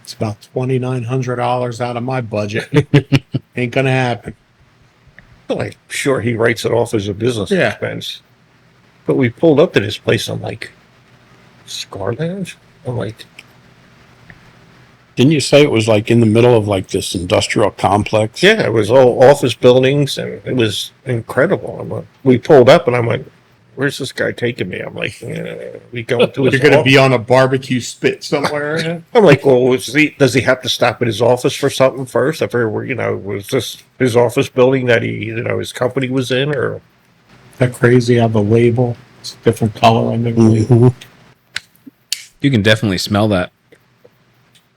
it's about $2,900 out of my budget. Ain't going to happen. Like, sure, he writes it off as a business Yeah. expense. But we pulled up to this place. I'm like, Cigar Lounge? I'm like, Didn't you say it was like in the middle of like this industrial complex? yeah, it was all office buildings, and it was incredible. I'm like, we pulled up, and I'm like, where's this guy taking me? I'm like, we going to his You're going to office. be on a barbecue spit somewhere. I'm like, well, does he have to stop at his office for something first? I figured, was this his office building that his company was in, or? That crazy. I have a label. It's a different color on the label. You can definitely smell that.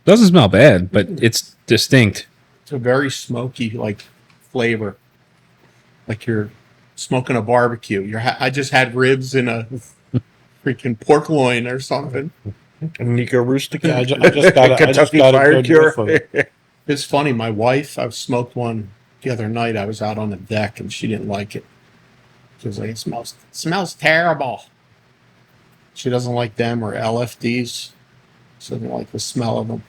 Doesn't smell bad, but it's distinct. It's a very smoky, like, flavor. Like you're smoking a barbecue. I just had ribs in a freaking pork loin or something. Nico Rustica. Yeah, I just got Kentucky a Fire good Cure. whiff of it. It's funny. My wife, I smoked one the other night. I was out on the deck and she didn't like it. She was like, it smells terrible. She doesn't like them or LFDs. She doesn't like the smell of them.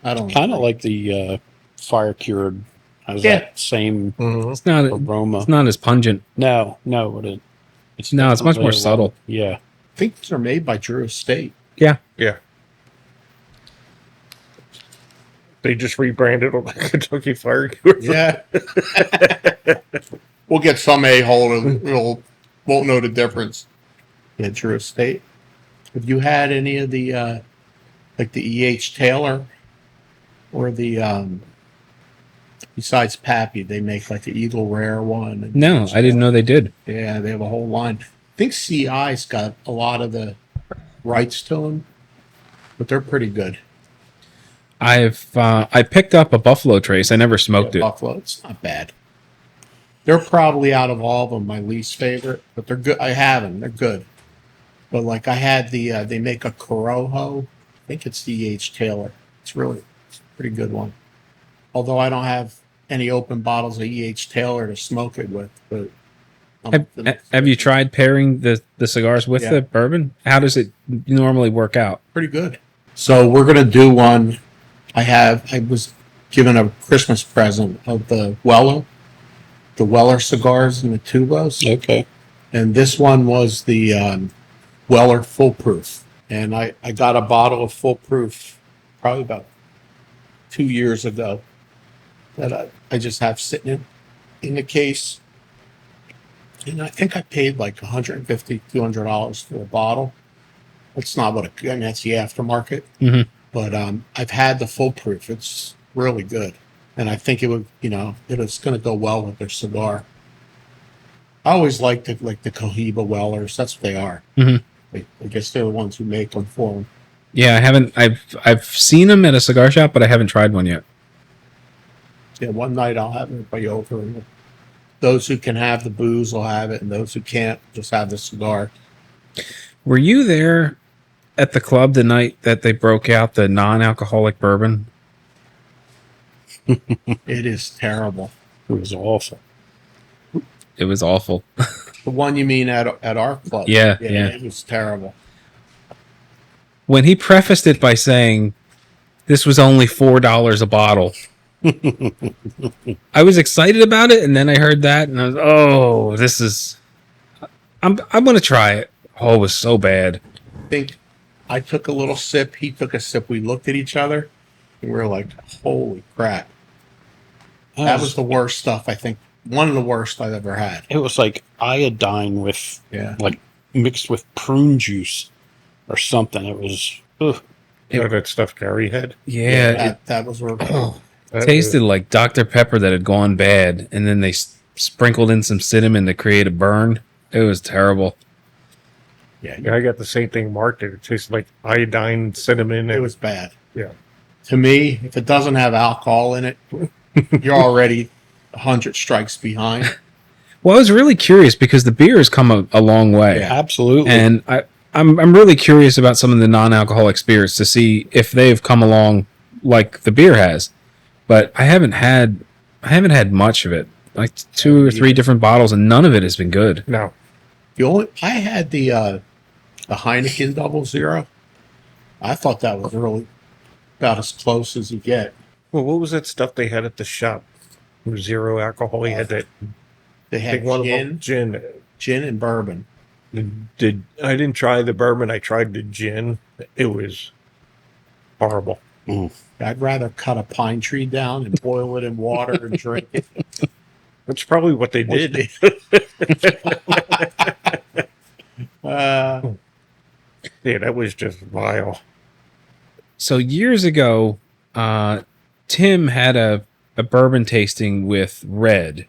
I don't Kind of like the fire cured. Has Yeah. that same Mhm. It's not. aroma. It's not as pungent. No, it's It's much more definitely subtle. Yeah. I think these are made by Drew Estate. Yeah. Yeah. They just rebranded them like Kentucky Fire Cure. Yeah. We'll get some a-hole who won't know the difference. Yeah, Drew Estate. Have you had any of the, like the E.H. Taylor or the, besides Pappy, they make like the Eagle Rare one? And No, I didn't know they did. Yeah, they have a whole line. I think CI's got a lot of the rights to them, but they're pretty good. I picked up a Buffalo Trace. I never smoked it. Buffalo, it's not bad. They're probably out of all of them my least favorite, but they're good. I have them. They're good. But like I had they make a Corojo. I think it's the E.H. Taylor. It's a pretty good one. Although I don't have any open bottles of E.H. Taylor to smoke it with. But Have you tried pairing the cigars with Yeah. the bourbon? How does it normally work out? pretty good. So we're gonna do one. I was given a Christmas present of the Weller cigars and the tubos. Okay. And this one was the Weller Full Proof. And I got a bottle of Full Proof probably about 2 years ago that I just have sitting in the case. And I think I paid like $150, $200 for a bottle. It's not what and that's the aftermarket. Mhm. But I've had the full proof. It's really good, and I think it would, it's going to go well with their cigar. I always liked the Cohiba Wellers. That's what they are. Mhm. I guess they're the ones who make them for them. Yeah, I haven't. I've seen them at a cigar shop, but I haven't tried one yet. Yeah, one night I'll have everybody over, and those who can have the booze will have it, and those who can't just have the cigar. Were you there at the club the night that they broke out the non-alcoholic bourbon? It is terrible. It was awful. It was awful. The one you mean at our club? Yeah. It was terrible. When he prefaced it by saying this was only $4 a bottle, I was excited about it, and then I heard that, and I was, this is. I'm gonna try it. Oh, it was so bad. I think I took a little sip. He took a sip. We looked at each other, and we were like, "Holy crap!" That was the worst stuff. I think one of the worst I've ever had. It was like iodine with like mixed with prune juice or something. It was That stuff Gary had. Yeah, that was really it tasted like Dr. Pepper that had gone bad, and then they sprinkled in some cinnamon to create a burn. It was terrible. Yeah, I got the same thing marked. It tasted like iodine, cinnamon. It was bad. Yeah. To me, if it doesn't have alcohol in it, you're already 100 strikes behind. Well, I was really curious because the beer has come a long way. yeah, absolutely. And I'm really curious about some of the non-alcoholic spirits to see if they've come along like the beer has. But I haven't had much of it. Like 2 or 3 different bottles, and none of it has been good. No. I had the Heineken 00. I thought that was really about as close as you get. Well, what was that stuff they had at the shop? It was 0 alcohol. He had that They had big one of them, gin. gin and bourbon. I didn't try the bourbon. I tried the gin. It was horrible. I'd rather cut a pine tree down and boil it in water and drink it. That's probably what they did. Yeah, that was just vile. So years ago, Tim had a bourbon tasting with Red.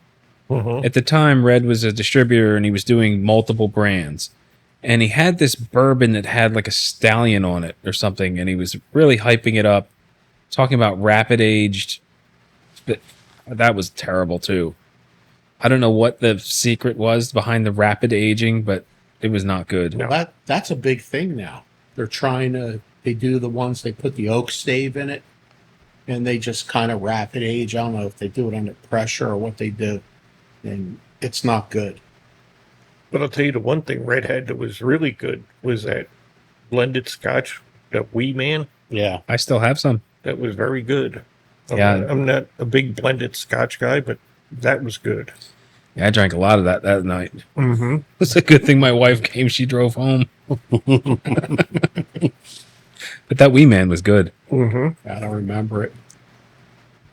At the time, Red was a distributor, and he was doing multiple brands. And he had this bourbon that had like a stallion on it or something, and he was really hyping it up, talking about rapid aged. But that was terrible too. I don't know what the secret was behind the rapid aging, but it was not good. Well, that's a big thing now. They're they do the ones, they put the oak stave in it, and they just kind of rapid age. I don't know if they do it under pressure or what they do. And it's not good. But I'll tell you the one thing Red had that was really good was that blended scotch, that Wee Man. Yeah. I still have some. That was very good. Yeah. I'm not a big blended scotch guy, but that was good. Yeah, I drank a lot of that night. Mm-hmm. It's a good thing my wife came. She drove home. But that Wee Man was good. Mm-hmm. I don't remember it.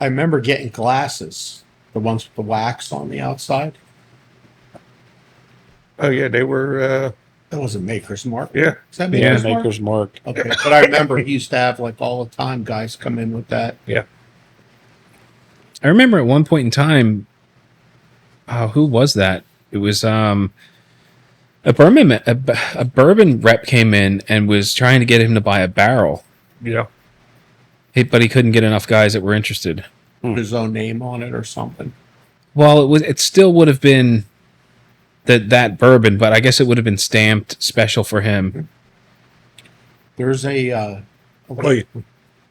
I remember getting glasses, the ones with the wax on the outside. Oh, yeah, they were, That wasn't Maker's Mark. yeah. Is that Yeah, Maker's Mark? Maker's Mark. Okay, but I remember he used to have like all the time guys come in with that. Yeah. I remember at one point in time, who was that? It was a bourbon rep came in and was trying to get him to buy a barrel. Yeah. But he couldn't get enough guys that were interested. Put his own name on it or something. Well, it still would have been that bourbon, but I guess it would have been stamped special for him. There's a Wait,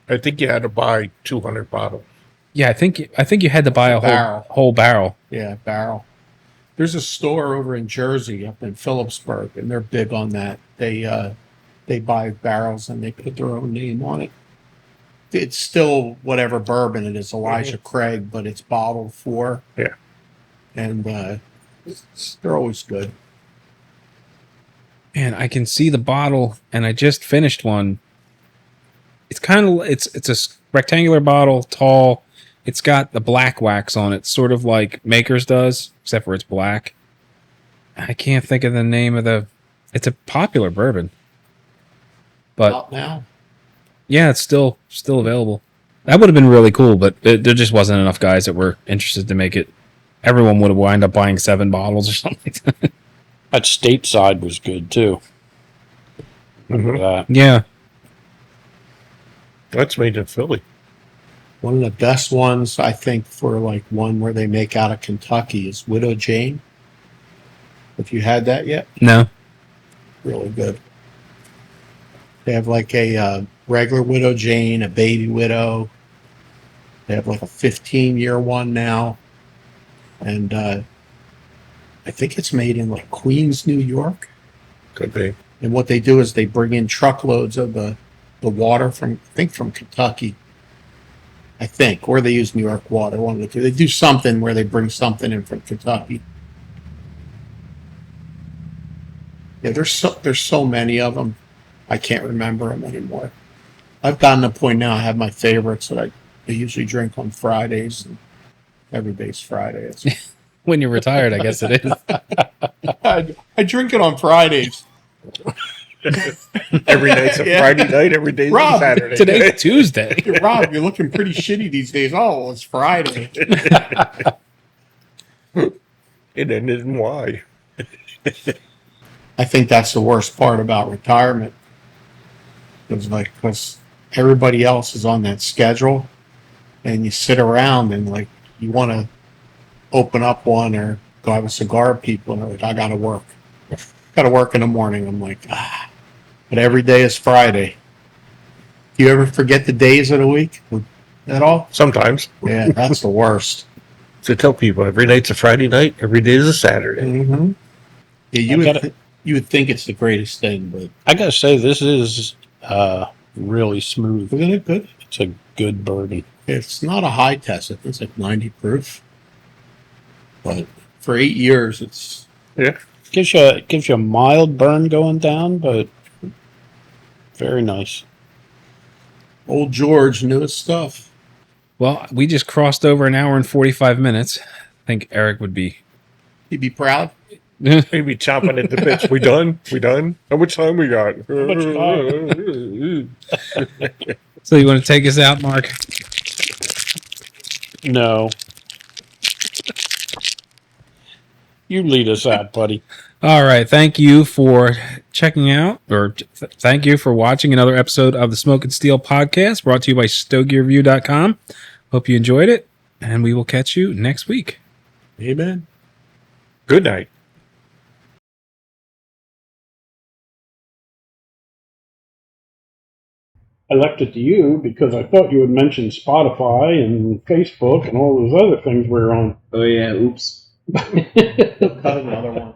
I think you had to buy 200 bottles. Yeah, I think you had to buy a Barrel. whole barrel. barrel. There's a store over in Jersey, up in Phillipsburg, and they're big on that. They buy barrels and they put their own name on it. It's still whatever bourbon it is, Elijah Craig, but it's bottled for. Yeah. And they're always good. Man, I can see the bottle, and I just finished one. It's it's a rectangular bottle, tall. It's got the black wax on it, sort of like Maker's does, except for it's black. I can't think of the name of it's a popular bourbon. But Out now. yeah, it's still available. That would have been really cool, but there just wasn't enough guys that were interested to make it. Everyone would have wound up buying 7 bottles or something. That stateside was good too. Remember that? Yeah. That's made in Philly. One of the best ones, I think, for like one where they make out of Kentucky is Widow Jane. If you had that yet, No. really good. They have like a regular Widow Jane, a baby widow. They have like a 15-year one now. And I think it's made in like Queens, New York. Could be. And what they do is they bring in truckloads of the water from, I think, from Kentucky. I think, or they use New York water. One of the two. They do something where they bring something in from Kentucky. Yeah, there's so many of them. I can't remember them anymore. I've gotten to the point now. I have my favorites that I usually drink on Fridays. And every day's Friday. It's, When you're retired, I guess it is. I drink it on Fridays. Every night's a Yeah. Friday night, every day's Rob, a Saturday. Today's Tuesday. Hey, Rob, you're looking pretty shitty these days. Oh, it's Friday. It ended in why. I think that's the worst part about retirement. Because everybody else is on that schedule, and you sit around and like you want to open up one or go have a cigar with people, and they're like, I got to work. Got to work in the morning. I'm like, but every day is Friday. Do you ever forget the days of the week at all? Sometimes. Yeah, that's the worst. So tell people every night's a Friday night, every day is a Saturday. Mm-hmm. Yeah, you would think it's the greatest thing, but I gotta say, this is really smooth. isn't it good? It's a good bourbon. It's not a high test. I think it's like 90 proof. But for 8 years, it's Yeah. Gives you a mild burn going down, but very nice. old George knew his stuff. Well, we just crossed over an hour and 45 minutes. I think Eric would be. He'd be proud. Maybe chomping at the bits. We done? We done? How much time we got? So you want to take us out, Mark? No. You lead us out, buddy. All right. Thank you for checking out, or thank you for watching another episode of the Smoke and Steel podcast brought to you by StogieReview.com. Hope you enjoyed it, and we will catch you next week. Amen. Good night. I left it to you because I thought you would mention Spotify and Facebook and all those other things we're on. Oh, yeah. Oops. Cut another one.